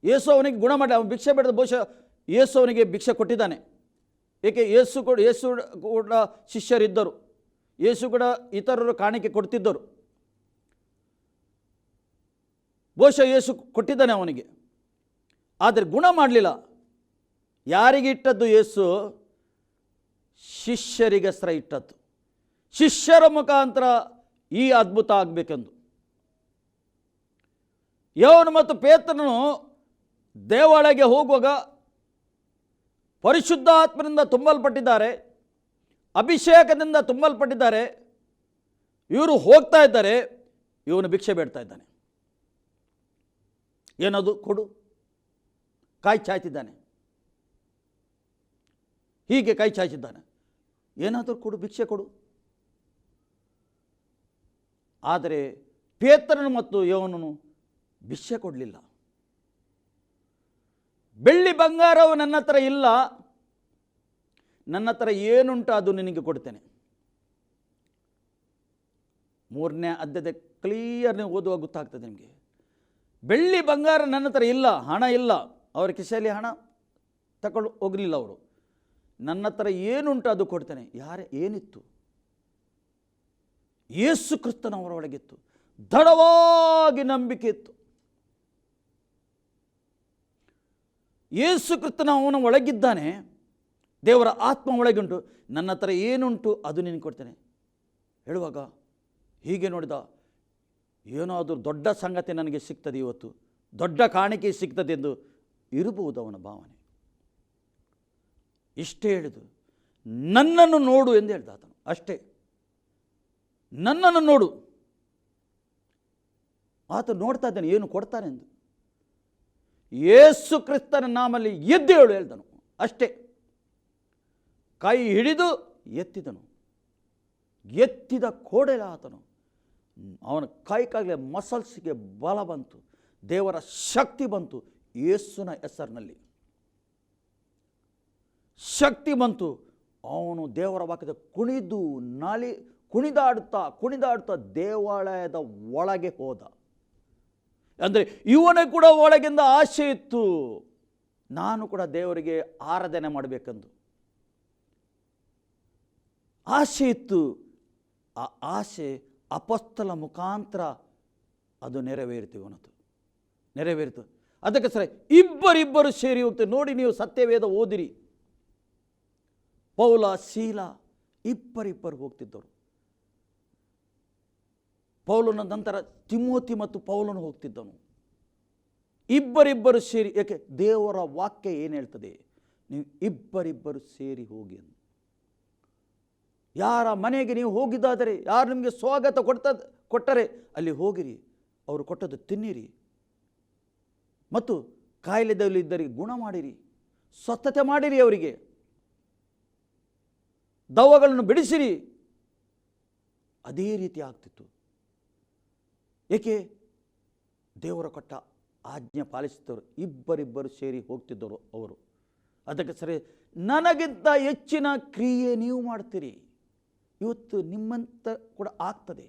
ಯೇಸು ಅವನಿಗೆ ಗುಣ ಮಾಡಲಿ. ಅವನು ಭಿಕ್ಷೆ ಬೇಡದ, ಬಹುಶಃ ಯೇಸು ಅವನಿಗೆ ಭಿಕ್ಷೆ ಕೊಟ್ಟಿದ್ದಾನೆ. ಏಕೆ? ಯೇಸು ಕೂಡ ಶಿಷ್ಯರಿದ್ದರು, ಯೇಸು ಕೂಡ ಇತರರು ಕಾಣಿಕೆ ಕೊಡ್ತಿದ್ದರು. ಬಹುಶಃ ಯೇಸು ಕೊಟ್ಟಿದ್ದಾನೆ ಅವನಿಗೆ, ಆದರೆ ಗುಣ ಮಾಡಲಿಲ್ಲ. ಯಾರಿಗೆ ಇಟ್ಟದ್ದು ಯೇಸು? ಶಿಷ್ಯರಿಗೋಸ್ಕರ ಇಟ್ಟದ್ದು. ಶಿಷ್ಯರ ಮುಖಾಂತರ ಈ ಅದ್ಭುತ ಆಗಬೇಕೆಂದು. ಯೋನ ಮತ್ತು ಪೇತ್ರನು ದೇವಾಲಯಕ್ಕೆ ಹೋಗುವಾಗ ಪರಿಶುದ್ಧ ಆತ್ಮನಿಂದ ತುಂಬಲ್ಪಟ್ಟಿದ್ದಾರೆ, ಅಭಿಷೇಕದಿಂದ ತುಂಬಲ್ಪಟ್ಟಿದ್ದಾರೆ. ಇವರು ಹೋಗ್ತಾ ಇದ್ದಾರೆ, ಇವನು ಭಿಕ್ಷೆ ಬೇಡ್ತಾ ಇದ್ದಾನೆ. ಏನದು? ಕೊಡು. ಕಾಯಿ ಚಾಯ್ತಿದ್ದಾನೆ, ಹೀಗೆ ಕೈ ಚಾಚಿದ್ದಾನೆ. ಏನಾದರೂ ಕೊಡು, ಭಿಕ್ಷೆ ಕೊಡು. ಆದರೆ ಪೇತ್ರನು ಮತ್ತು ಯೋನನು ಭಿಕ್ಷೆ ಕೊಡಲಿಲ್ಲ. ಬೆಳ್ಳಿ ಬಂಗಾರವು ನನ್ನ ಹತ್ರ ಇಲ್ಲ, ನನ್ನ ಹತ್ರ ಏನುಂಟು ಅದು ನಿನಗೆ ಕೊಡ್ತೇನೆ. 3ನೇ ಅಧ್ಯಾಯದ ಕ್ಲಿಯರ್ನೇ ಓದುವಾಗ ಗೊತ್ತಾಗ್ತದೆ ನಿಮಗೆ. ಬೆಳ್ಳಿ ಬಂಗಾರ ನನ್ನ ಹತ್ರ ಇಲ್ಲ, ಹಣ ಇಲ್ಲ. ಅವರ ಕಿಸೆಯಲ್ಲಿ ಹಣ ತಗೊಂಡು ಹೋಗಲಿಲ್ಲ ಅವರು. ನನ್ನ ಹತ್ರ ಏನುಂಟು ಅದು ಕೊಡ್ತೇನೆ. ಏನಿತ್ತು? ಯೇಸು ಕ್ರಿಸ್ತನವರ ಒಳಗಿತ್ತು, ದೃಢವಾಗಿ ನಂಬಿಕೆ ಇತ್ತು. ಯೇಸು ಕ್ರಿಸ್ತನ ಅವನ ಒಳಗಿದ್ದಾನೆ, ದೇವರ ಆತ್ಮ ಒಳಗುಂಟು. ನನ್ನ ಹತ್ರ ಏನುಂಟು ಅದು ನಿನಗೆ ಕೊಡ್ತೇನೆ ಹೇಳುವಾಗ ಹೀಗೆ ನೋಡಿದ, ಏನಾದರೂ ದೊಡ್ಡ ಸಂಗತಿ ನನಗೆ ಸಿಗ್ತದೆ, ಇವತ್ತು ದೊಡ್ಡ ಕಾಣಿಕೆ ಸಿಗ್ತದೆ ಎಂದು ಇರಬಹುದು ಅವನ ಭಾವನೆ. ಇಷ್ಟೇ ಹೇಳಿದು, ನನ್ನನ್ನು ನೋಡು ಎಂದು ಹೇಳ್ದ ಆತನು. ಅಷ್ಟೇ, ನನ್ನನ್ನು ನೋಡು. ಆತ ನೋಡ್ತಾ ಇದ್ದಾನೆ ಏನು ಕೊಡ್ತಾನೆ ಎಂದು. ಯೇಸು ಕ್ರಿಸ್ತನ ನಾಮಲ್ಲಿ ಎದ್ದೇಳು ಹೇಳಿದನು. ಅಷ್ಟೇ. ಕೈ ಹಿಡಿದು ಎತ್ತಿದನು. ಎತ್ತಿದ ಕೂಡಲೇ ಆತನು ಅವನ ಕೈಕಾಗಲೇ ಮಸಲ್ಸ್ಗೆ ಬಲ ಬಂತು, ದೇವರ ಶಕ್ತಿ ಬಂತು. ಯೇಸುನ ಹೆಸರಿನಲ್ಲಿ ಶಕ್ತಿ ಬಂತು. ಅವನು ದೇವರ ವಾಕ್ಯದ ಕುಣಿದಾಡುತ್ತಾ ದೇವಾಲಯದ ಒಳಗೆ ಹೋದ. ಅಂದರೆ ಇವನಿಗೆ ಕೂಡ ಒಳಗಿಂದ ಆಸೆ ಇತ್ತು, ನಾನು ಕೂಡ ದೇವರಿಗೆ ಆರಾಧನೆ ಮಾಡಬೇಕೆಂದು ಆಸೆ ಇತ್ತು. ಆ ಆಸೆ ಅಪೊಸ್ತಲ ಮುಖಾಂತರ ಅದು ನೆರವೇರಿತು. ಅದಕ್ಕೆ ಸರಿ ಇಬ್ಬರಿಬ್ಬರು ಸೇರಿ ಹೋಗ್ತಾರೆ. ನೋಡಿ, ನೀವು ಸತ್ಯವೇದ ಓದಿರಿ. ಪೌಲ ಶೀಲ ಇಬ್ಬರಿಬ್ಬರು ಹೋಗ್ತಿದ್ದರು. ಪೌಲನ ನಂತರ ತಿಮೋತಿ ಮತ್ತು ಪೌಲನು ಹೋಗ್ತಿದ್ದನು. ಇಬ್ಬರಿಬ್ಬರು ಸೇರಿ, ಏಕೆ ದೇವರ ವಾಕ್ಯ ಏನು ಹೇಳ್ತದೆ, ನೀವು ಇಬ್ಬರಿಬ್ಬರು ಸೇರಿ ಹೋಗಿ ಅಂತ. ಯಾರ ಮನೆಗೆ ನೀವು ಹೋಗಿದ್ದಾದರೆ, ಯಾರು ನಿಮಗೆ ಸ್ವಾಗತ ಕೊಟ್ಟರೆ ಅಲ್ಲಿ ಹೋಗಿರಿ, ಅವರು ಕೊಟ್ಟದ್ದು ತಿನ್ನಿರಿ, ಮತ್ತು ಕಾಯಿಲೆದಲ್ಲಿದ್ದರಿಗೆ ಗುಣ ಮಾಡಿರಿ, ಸ್ವಸ್ಥತೆ ಮಾಡಿರಿ, ಅವರಿಗೆ ದವ್ವಗಳನ್ನು ಬಿಡಿಸಿರಿ. ಅದೇ ರೀತಿ ಆಗ್ತಿತ್ತು. ಏಕೆ? ದೇವರ ಕೊಟ್ಟ ಆಜ್ಞೆ ಪಾಲಿಸಿದವರು ಇಬ್ಬರಿಬ್ಬರು ಸೇರಿ ಹೋಗ್ತಿದ್ದರು ಅವರು. ಅದಕ್ಕೆ ಸರಿ, ನನಗಿಂತ ಹೆಚ್ಚಿನ ಕ್ರಿಯೆ ನೀವು ಮಾಡ್ತೀರಿ. ಇವತ್ತು ನಿಮ್ಮಂತ ಕೂಡ ಆಗ್ತದೆ,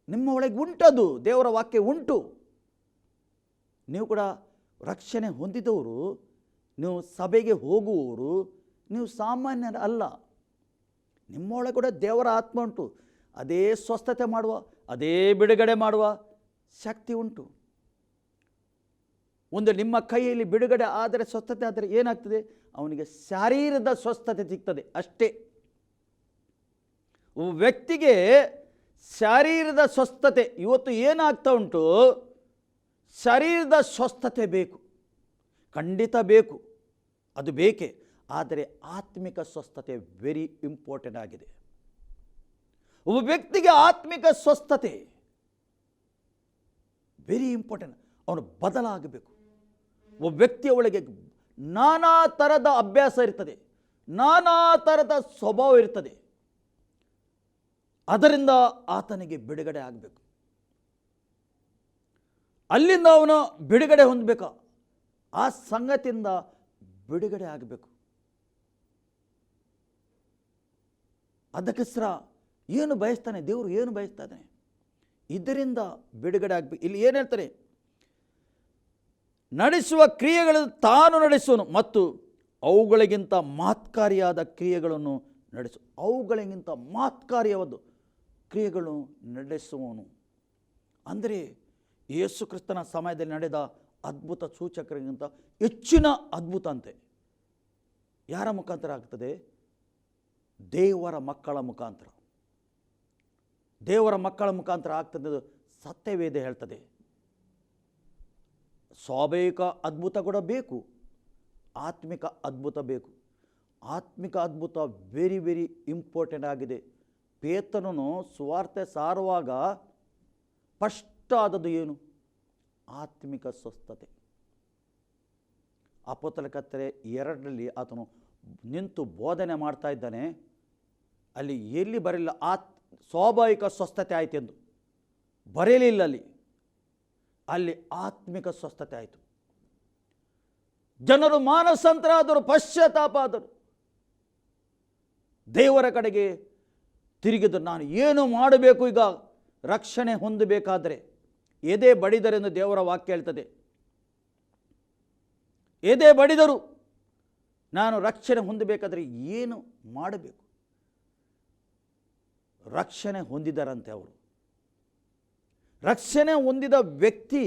ನಿಮ್ಮ ಒಳಗೆ ಉಂಟದು, ದೇವರ ವಾಕ್ಯ ಉಂಟು. ನೀವು ಕೂಡ ರಕ್ಷಣೆ ಹೊಂದಿದವರು, ನೀವು ಸಭೆಗೆ ಹೋಗುವವರು, ನೀವು ಸಾಮಾನ್ಯರ ಅಲ್ಲ. ನಿಮ್ಮೊಳಗೆ ಕೂಡ ದೇವರ ಆತ್ಮ ಉಂಟು. ಅದೇ ಸ್ವಸ್ಥತೆ ಮಾಡುವ, ಅದೇ ಬಿಡುಗಡೆ ಮಾಡುವ ಶಕ್ತಿ ಉಂಟು. ಒಂದು ನಿಮ್ಮ ಕೈಯಲ್ಲಿ ಬಿಡುಗಡೆ ಆದರೆ, ಸ್ವಸ್ಥತೆ ಆದರೆ ಏನಾಗ್ತದೆ? ಅವನಿಗೆ ಶಾರೀರದ ಸ್ವಸ್ಥತೆ ಸಿಗ್ತದೆ ಅಷ್ಟೇ. ವ್ಯಕ್ತಿಗೆ ಶಾರೀರದ ಸ್ವಸ್ಥತೆ ಇವತ್ತು ಏನಾಗ್ತಾ ಉಂಟು? ಶರೀರದ ಸ್ವಸ್ಥತೆ ಬೇಕು, ಖಂಡಿತ ಬೇಕು, ಅದು ಬೇಕೇ. ಆದರೆ ಆತ್ಮಿಕ ಸ್ವಸ್ಥತೆ ವೆರಿ ಇಂಪಾರ್ಟೆಂಟ್ ಆಗಿದೆ. ಒಬ್ಬ ವ್ಯಕ್ತಿಗೆ ಆತ್ಮಿಕ ಸ್ವಸ್ಥತೆ ವೆರಿ ಇಂಪಾರ್ಟೆಂಟ್. ಅವನು ಬದಲಾಗಬೇಕು. ಒಬ್ಬ ವ್ಯಕ್ತಿಯ ಒಳಗೆ ನಾನಾ ಥರದ ಅಭ್ಯಾಸ ಇರ್ತದೆ, ನಾನಾ ಥರದ ಸ್ವಭಾವ ಇರ್ತದೆ. ಅದರಿಂದ ಆತನಿಗೆ ಬಿಡುಗಡೆ ಆಗಬೇಕು. ಅಲ್ಲಿಂದ ಅವನು ಬಿಡುಗಡೆ ಹೊಂದಬೇಕು. ಆ ಸಂಗತಿಯಿಂದ ಬಿಡುಗಡೆ ಆಗಬೇಕು. ಅದಕ್ಕೋಸ್ಕರ ಏನು ಬಯಸ್ತಾನೆ ದೇವರು? ಏನು ಬಯಸ್ತಾನೆ? ಇದರಿಂದ ಬಿಡುಗಡೆ ಆಗಬೇಕು. ಇಲ್ಲಿ ಏನು ಹೇಳ್ತಾರೆ? ನಡೆಸುವ ಕ್ರಿಯೆಗಳನ್ನು ತಾನು ನಡೆಸುವನು ಮತ್ತು ಅವುಗಳಿಗಿಂತ ಮಹತ್ಕಾರಿಯಾದ ಕ್ರಿಯೆಗಳನ್ನು ಅವುಗಳಿಗಿಂತ ಮಹತ್ಕಾರಿಯಾದ ಕ್ರಿಯೆಗಳನ್ನು ನಡೆಸುವನು. ಅಂದರೆ ಯೇಸು ಕ್ರಿಸ್ತನ ಸಮಯದಲ್ಲಿ ನಡೆದ ಅದ್ಭುತ ಸೂಚಕರಿಗಿಂತ ಹೆಚ್ಚಿನ ಅದ್ಭುತ ಅಂತೆ ಯಾರ ಮುಖಾಂತರ ಆಗ್ತದೆ? ದೇವರ ಮಕ್ಕಳ ಮುಖಾಂತರ. ದೇವರ ಮಕ್ಕಳ ಮುಖಾಂತರ ಆಗ್ತದೆ. ಸತ್ಯವೇದ ಹೇಳ್ತದೆ. ಸ್ವಾಭಾವಿಕ ಅದ್ಭುತ ಕೂಡ ಬೇಕು, ಆತ್ಮಿಕ ಅದ್ಭುತ ಬೇಕು. ಆತ್ಮಿಕ ಅದ್ಭುತ ವೆರಿ ವೆರಿ ಇಂಪಾರ್ಟೆಂಟ್ ಆಗಿದೆ. ಪೇತ್ರನು ಸುವಾರ್ತೆ ಸಾರುವಾಗ ಫಸ್ಟ್ ಆದದ್ದು ಏನು? ಆತ್ಮಿಕ ಸ್ವಸ್ಥತೆ. ಅಪೊಸ್ತಲರ ಕಾರ್ಯ 2 ಆತನು ನಿಂತು ಬೋಧನೆ ಮಾಡ್ತಾ ಇದ್ದಾನೆ. ಅಲ್ಲಿ ಎಲ್ಲಿ ಬರಲಿಲ್ಲ ಸ್ವಾಭಾವಿಕ ಸ್ವಸ್ಥತೆ ಆಯಿತು ಎಂದು ಬರೆಯಲಿಲ್ಲ. ಅಲ್ಲಿ ಆತ್ಮಿಕ ಸ್ವಸ್ಥತೆ ಆಯಿತು. ಜನರು ಮಾನಸಾಂತರಾದರು, ಪಶ್ಚಾತ್ತಾಪ ಆದರು, ದೇವರ ಕಡೆಗೆ ತಿರುಗಿದರು. ನಾನು ಏನು ಮಾಡಬೇಕು ಈಗ ರಕ್ಷಣೆ ಹೊಂದಬೇಕಾದರೆ? ಎದೆ ಬಡಿದರೆಂದು ದೇವರ ವಾಕ್ಯ ಹೇಳ್ತದೆ. ಎದೆ ಬಡಿದರು. ನಾನು ರಕ್ಷಣೆ ಹೊಂದಬೇಕಾದರೆ ಏನು ಮಾಡಬೇಕು? ರಕ್ಷಣೆ ಹೊಂದಿದರಂತೆ ಅವರು. ರಕ್ಷಣೆ ಹೊಂದಿದ ವ್ಯಕ್ತಿ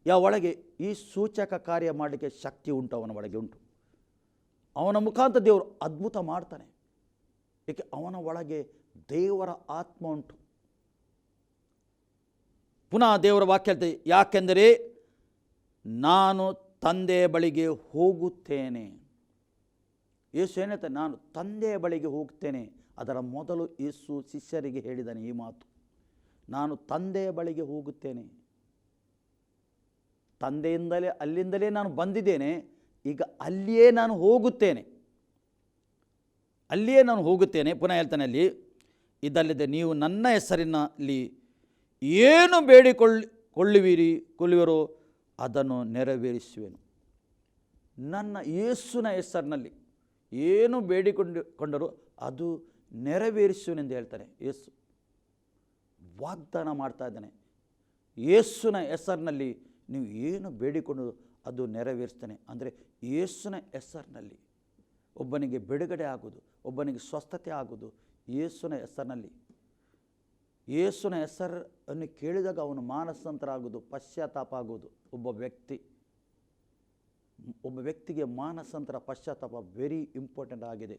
ಒಳಗೆ ಈ ಸೂಚಕ ಕಾರ್ಯ ಮಾಡಲಿಕ್ಕೆ ಶಕ್ತಿ ಉಂಟು, ಅವನ ಒಳಗೆ ಉಂಟು. ಅವನ ಮುಖಾಂತರ ದೇವರು ಅದ್ಭುತ ಮಾಡ್ತಾನೆ. ಏಕೆ? ಅವನ ಒಳಗೆ ದೇವರ ಆತ್ಮ ಉಂಟು. ಪುನಃ ದೇವರ ವಾಕ್ಯ ಹೇಳ್ತದೆ, ಯಾಕೆಂದರೆ ನಾನು ತಂದೆಯ ಬಳಿಗೆ ಹೋಗುತ್ತೇನೆ. ಯೇಸು ಏನು ಹೇಳ್ತಾನೆ? ನಾನು ತಂದೆಯ ಬಳಿಗೆ ಹೋಗ್ತೇನೆ. ಅದರ ಮೊದಲು ಯೇಸು ಶಿಷ್ಯರಿಗೆ ಹೇಳಿದ್ದಾನೆ ಈ ಮಾತು, ನಾನು ತಂದೆಯ ಬಳಿಗೆ ಹೋಗುತ್ತೇನೆ. ತಂದೆಯಿಂದಲೇ ಅಲ್ಲಿಂದಲೇ ನಾನು ಬಂದಿದ್ದೇನೆ, ಈಗ ಅಲ್ಲಿಯೇ ನಾನು ಹೋಗುತ್ತೇನೆ, ಅಲ್ಲಿಯೇ ನಾನು ಹೋಗುತ್ತೇನೆ. ಪುನಃ ಹೇಳ್ತಾನೆ ಅಲ್ಲಿ, ಇದಲ್ಲದೆ ನೀವು ನನ್ನ ಹೆಸರಿನಲ್ಲಿ ಏನು ಕೊಳ್ಳುವಿರೋ ಅದನ್ನು ನೆರವೇರಿಸುವೆನು. ನನ್ನ ಯೇಸುವಿನ ಹೆಸರಿನಲ್ಲಿ ಏನು ಬೇಡಿಕೊಂಡರೂ ಅದು ನೆರವೇರಿಸುವೆನೆಂದು ಹೇಳ್ತಾನೆ. ಯೇಸು ವಾಗ್ದಾನ ಮಾಡ್ತಾ ಇದ್ದಾನೆ, ಯೇಸುವಿನ ಹೆಸರಿನಲ್ಲಿ ನೀವು ಏನು ಬೇಡಿಕೊಂಡು ಅದು ನೆರವೇರಿಸ್ತಾನೆ. ಅಂದರೆ ಯೇಸುವಿನ ಹೆಸರಿನಲ್ಲಿ ಒಬ್ಬನಿಗೆ ಬಿಡುಗಡೆ ಆಗೋದು, ಒಬ್ಬನಿಗೆ ಸ್ವಸ್ಥತೆ ಆಗೋದು ಯೇಸುವಿನ ಹೆಸರಿನಲ್ಲಿ. ಯೇಸುವಿನ ಹೆಸರನ್ನು ಕೇಳಿದಾಗ ಅವನು ಮಾನಸಾಂತರ ಆಗೋದು, ಪಶ್ಚಾತ್ತಾಪ ಆಗೋದು. ಒಬ್ಬ ವ್ಯಕ್ತಿಗೆ ಮಾನಸಾಂತರ, ಪಶ್ಚಾತ್ತಾಪ ವೆರಿ ಇಂಪಾರ್ಟೆಂಟ್ ಆಗಿದೆ.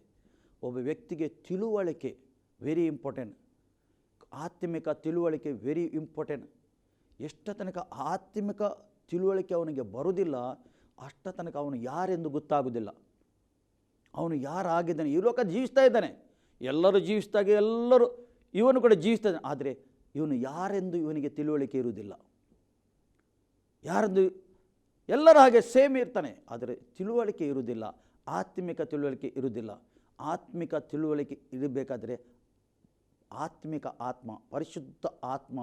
ಒಬ್ಬ ವ್ಯಕ್ತಿಗೆ ತಿಳುವಳಿಕೆ ವೆರಿ ಇಂಪಾರ್ಟೆಂಟ್, ಆತ್ಮಿಕ ತಿಳುವಳಿಕೆ ವೆರಿ ಇಂಪಾರ್ಟೆಂಟ್. ಎಷ್ಟು ತನಕ ಆತ್ಮಿಕ ತಿಳುವಳಿಕೆ ಅವನಿಗೆ ಬರುವುದಿಲ್ಲ, ಅಷ್ಟ ತನಕ ಅವನು ಯಾರೆಂದು ಗೊತ್ತಾಗೋದಿಲ್ಲ, ಅವನು ಯಾರಾಗಿದ್ದಾನೆ. ಈ ಲೋಕ ಜೀವಿಸ್ತಾ ಇದ್ದಾನೆ, ಎಲ್ಲರೂ ಜೀವಿಸಿದಾಗ ಎಲ್ಲರೂ ಇವನು ಕೂಡ ಜೀವಿಸ್ತಾ ಇದ್ದಾನೆ, ಆದರೆ ಇವನು ಯಾರೆಂದು ಇವನಿಗೆ ತಿಳುವಳಿಕೆ ಇರುವುದಿಲ್ಲ. ಯಾರೆಂದು ಎಲ್ಲರೂ ಹಾಗೆ ಸೇಮ್ ಇರ್ತಾನೆ, ಆದರೆ ತಿಳುವಳಿಕೆ ಇರುವುದಿಲ್ಲ, ಆತ್ಮಿಕ ತಿಳುವಳಿಕೆ ಇರುವುದಿಲ್ಲ. ಆತ್ಮಿಕ ತಿಳುವಳಿಕೆ ಇರಬೇಕಾದರೆ ಆತ್ಮಿಕ ಆತ್ಮ, ಪರಿಶುದ್ಧ ಆತ್ಮ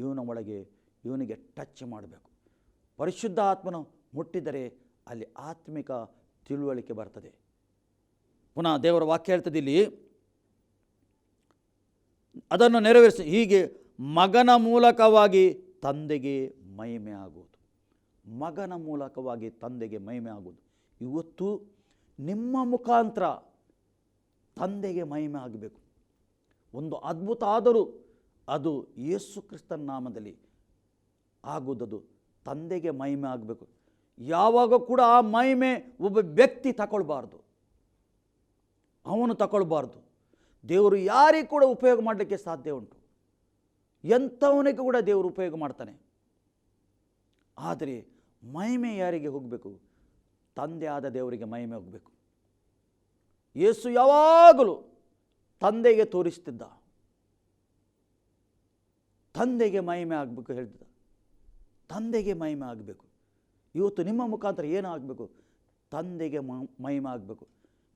ಇವನ ಒಳಗೆ ಇವನಿಗೆ ಟಚ್ ಮಾಡಬೇಕು. ಪರಿಶುದ್ಧ ಆತ್ಮನು ಮುಟ್ಟಿದರೆ ಅಲ್ಲಿ ಆತ್ಮಿಕ ತಿಳುವಳಿಕೆ ಬರ್ತದೆ. ಪುನಃ ದೇವರ ವಾಕ್ಯ ಹೇಳ್ತದೆ ಇಲ್ಲಿ, ಅದನ್ನು ನೆರವೇರಿಸಿ ಹೀಗೆ ಮಗನ ಮೂಲಕವಾಗಿ ತಂದೆಗೆ ಮಹಿಮೆ ಆಗುವುದು. ಮಗನ ಮೂಲಕವಾಗಿ ತಂದೆಗೆ ಮಹಿಮೆ ಆಗುವುದು. ಇವತ್ತು ನಿಮ್ಮ ಮುಖಾಂತರ ತಂದೆಗೆ ಮಹಿಮೆ ಆಗಬೇಕು. ಒಂದು ಅದ್ಭುತ ಆದರೂ ಅದು ಯೇಸು ಕ್ರಿಸ್ತನ ನಾಮದಲ್ಲಿ ಆಗುವುದದು ತಂದೆಗೆ ಮಹಿಮೆ ಆಗಬೇಕು. ಯಾವಾಗ ಕೂಡ ಆ ಮಹಿಮೆ ಒಬ್ಬ ವ್ಯಕ್ತಿ ತಗೊಳ್ಬಾರ್ದು, ಅವನು ತಗೊಳ್ಬಾರ್ದು. ದೇವರು ಯಾರಿಗೆ ಕೂಡ ಉಪಯೋಗ ಮಾಡಲಿಕ್ಕೆ ಸಾಧ್ಯ ಉಂಟು, ಎಂಥವನಿಗೆ ಕೂಡ ದೇವರು ಉಪಯೋಗ ಮಾಡ್ತಾನೆ. ಆದರೆ ಮಹಿಮೆ ಯಾರಿಗೆ ಹೋಗಬೇಕು? ತಂದೆ ಆದ ದೇವರಿಗೆ ಮಹಿಮೆ ಹೋಗಬೇಕು. ಯೇಸು ಯಾವಾಗಲೂ ತಂದೆಗೆ ತೋರಿಸ್ತಿದ್ದ, ತಂದೆಗೆ ಮಹಿಮೆ ಆಗಬೇಕು ಹೇಳ್ತಿದ್ದ, ತಂದೆಗೆ ಮಹಿಮೆ ಆಗಬೇಕು. ಇವತ್ತು ನಿಮ್ಮ ಮುಖಾಂತರ ಏನಾಗಬೇಕು? ತಂದೆಗೆ ಮಹಿಮೆ ಆಗಬೇಕು.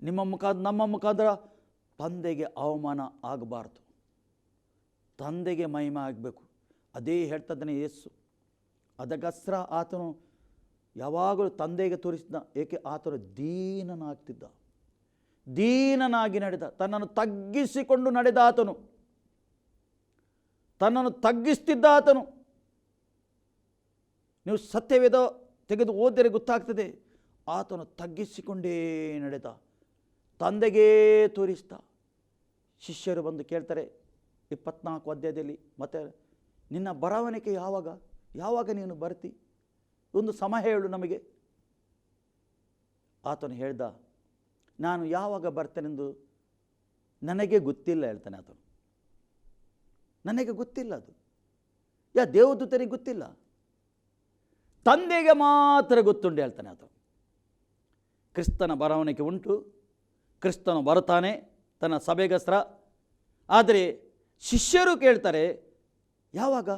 ನಮ್ಮ ಮುಖಾಂತರ ತಂದೆಗೆ ಅವಮಾನ ಆಗಬಾರ್ದು, ತಂದೆಗೆ ಮಹಿಮೆ ಆಗಬೇಕು. ಅದೇ ಹೇಳ್ತಿದ್ದಾನೆ ಯೇಸು. ಅದಕ್ಕೋಸ್ಕರ ಆತನು ಯಾವಾಗಲೂ ತಂದೆಗೆ ತೋರಿಸಿದ, ಏಕೆ ಆತನು ದೀನನಾಗ್ತಿದ್ದ, ದೀನನಾಗಿ ನಡೆದ, ತನ್ನನ್ನು ತಗ್ಗಿಸಿಕೊಂಡು ನಡೆದ ಆತನು, ತನ್ನನ್ನು ತಗ್ಗಿಸ್ತಿದ್ದ ಆತನು. ನೀವು ಸತ್ಯವೇದ ತೆಗೆದು ಓದಿದರೆ ಗೊತ್ತಾಗ್ತದೆ, ಆತನು ತಗ್ಗಿಸಿಕೊಂಡೇ ನಡೆದ, ತಂದೆಗೇ ತೋರಿಸ್ದ. ಶಿಷ್ಯರು ಬಂದು ಕೇಳ್ತಾರೆ 24 ಅಧ್ಯಾಯದಲ್ಲಿ, ಮತ್ತೆ ನಿನ್ನ ಬರವಣಿಗೆ ಯಾವಾಗ ನೀನು ಬರ್ತಿ, ಒಂದು ಸಮಯ ಹೇಳು ನಮಗೆ. ಆತನು ಹೇಳ್ದ, ನಾನು ಯಾವಾಗ ಬರ್ತೇನೆಂದು ನನಗೆ ಗೊತ್ತಿಲ್ಲ ಹೇಳ್ತಾನೆ ಆತನು. ನನಗೆ ಗೊತ್ತಿಲ್ಲ, ಅದು ದೇವದೂತನಿಗೆ ಗೊತ್ತಿಲ್ಲ, ತಂದೆಗೆ ಮಾತ್ರ ಗೊತ್ತುಂಟು ಹೇಳ್ತಾನೆ ಆತನು. ಕ್ರಿಸ್ತನ ಬರವಣಿಗೆ ಉಂಟು, ಕ್ರಿಸ್ತನು ಬರುತ್ತಾನೆ ತನ್ನ ಸಭೆಗೋಸ್ಕರ. ಆದರೆ ಶಿಷ್ಯರು ಕೇಳ್ತಾರೆ, ಯಾವಾಗ?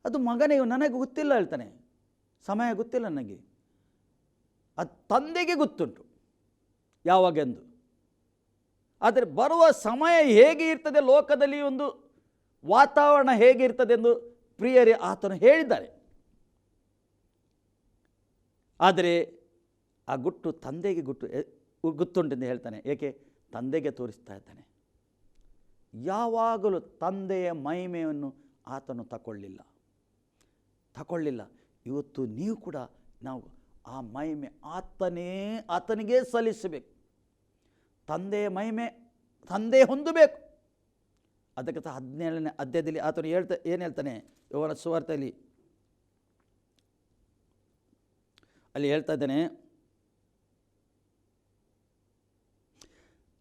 ಅದು ಮಗನೇ, ನನಗೆ ಗೊತ್ತಿಲ್ಲ ಹೇಳ್ತಾನೆ, ಸಮಯ ಗೊತ್ತಿಲ್ಲ ನನಗೆ, ಅದು ತಂದೆಗೆ ಗೊತ್ತುಂಟು ಯಾವಾಗೆಂದು. ಆದರೆ ಬರುವ ಸಮಯ ಹೇಗೆ ಇರ್ತದೆ, ಲೋಕದಲ್ಲಿ ಒಂದು ವಾತಾವರಣ ಹೇಗೆ ಇರ್ತದೆ ಎಂದು ಪ್ರಿಯರೇ ಆತನು ಹೇಳಿದ್ದಾರೆ. ಆದರೆ ಆ ಗುಟ್ಟು ತಂದೆಗೆ ಗೊತ್ತುಂಟೆಂದು ಹೇಳ್ತಾನೆ. ಏಕೆ? ತಂದೆಗೆ ತೋರಿಸ್ತಾ ಇದ್ದಾನೆ. ಯಾವಾಗಲೂ ತಂದೆಯ ಮಹಿಮೆಯನ್ನು ಆತನು ತಗೊಳ್ಳಿಲ್ಲ. ಇವತ್ತು ನೀವು ಕೂಡ ನಾವು ಆ ಮಹಿಮೆ ಆತನಿಗೆ ಸಲ್ಲಿಸಬೇಕು. ತಂದೆಯ ಮಹಿಮೆ ತಂದೆ ಹೊಂದಬೇಕು. ಅದಕ್ಕೆ 17ನೇ ಅಧ್ಯಾಯದಲ್ಲಿ ಆತನು ಏನು ಹೇಳ್ತಾನೆ? ಯೋಹಾನ ಸುವಾರ್ತೆಯಲ್ಲಿ ಅಲ್ಲಿ ಹೇಳ್ತಾ ಇದ್ದಾನೆ,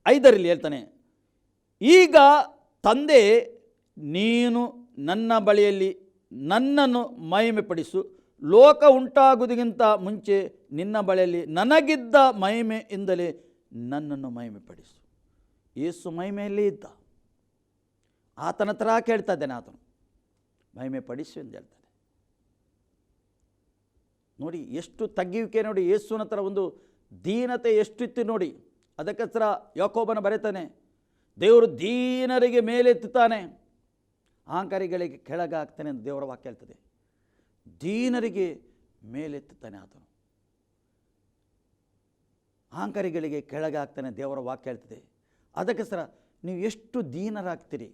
5ರಲ್ಲಿ ಹೇಳ್ತಾನೆ, ಈಗ ತಂದೆ, ನೀನು ನನ್ನ ಬಳಿಯಲ್ಲಿ ನನ್ನನ್ನು ಮಹಿಮೆಪಡಿಸು, ಲೋಕ ಉಂಟಾಗುವುದಕ್ಕಿಂತ ಮುಂಚೆ ನಿನ್ನ ಬಳಿಯಲ್ಲಿ ನನಗಿದ್ದ ಮಹಿಮೆಯಿಂದಲೇ ನನ್ನನ್ನು ಮಹಿಮೆಪಡಿಸು. ಯೇಸು ಮಹಿಮೆಯಲ್ಲೇ ಇದ್ದ, ಆತನ ಹತ್ರ ಕೇಳ್ತಾ ಇದ್ದಾನೆ, ಆತನು ಮಹಿಮೆ ಪಡಿಸು ಎಂದು ಹೇಳ್ತಾನೆ. ನೋಡಿ ಎಷ್ಟು ತಗ್ಗುವಿಕೆ, ನೋಡಿ ಯೇಸುವಿನ ಹತ್ರ ಒಂದು ದೀನತೆ ಎಷ್ಟಿತ್ತು ನೋಡಿ. ಅದಕ್ಕೋಸ್ಕರ ಯಾಕೋಬನ ಬರೀತಾನೆ, ದೇವರು ದೀನರಿಗೆ ಮೇಲೆತ್ತುತ್ತಾನೆ, ಅಹಂಕಾರಿಗಳಿಗೆ ಕೆಳಗಾಗ್ತಾನೆ ಅಂತ ದೇವರ ವಾಕ್ಯ ಹೇಳ್ತದೆ. ದೀನರಿಗೆ ಮೇಲೆತ್ತುತ್ತಾನೆ ಆತನು, ಅಹಂಕಾರಿಗಳಿಗೆ ಕೆಳಗಾಗ್ತಾನೆ ದೇವರ ವಾಕ್ಯ ಹೇಳ್ತದೆ. ಅದಕ್ಕೋಸ್ಕರ ನೀವು ಎಷ್ಟು ದೀನರಾಗ್ತೀರಿ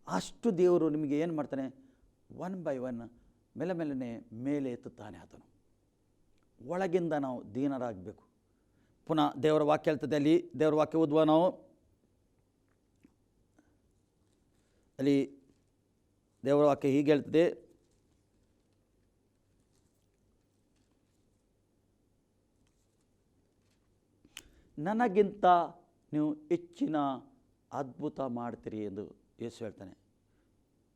ಅಷ್ಟು ದೇವರು ನಿಮಗೆ ಏನು ಮಾಡ್ತಾನೆ, 1 by 1 ಮೆಲ್ಲನೆ ಮೇಲೆ ಎತ್ತುತ್ತಾನೆ ಆತನು. ಒಳಗಿಂದ ನಾವು ದೀನರಾಗಬೇಕು. ಪುನಃ ದೇವರ ವಾಕ್ಯ ಹೇಳ್ತದೆ, ಅಲ್ಲಿ ದೇವರ ವಾಕ್ಯ ಓದುವ ನಾವು. ಅಲ್ಲಿ ದೇವರ ವಾಕ್ಯ ಹೀಗೆ ಹೇಳ್ತದೆ, ನನಗಿಂತ ನೀವು ಹೆಚ್ಚಿನ ಅದ್ಭುತ ಮಾಡ್ತೀರಿ ಎಂದು ಯೇಸು ಹೇಳ್ತಾನೆ.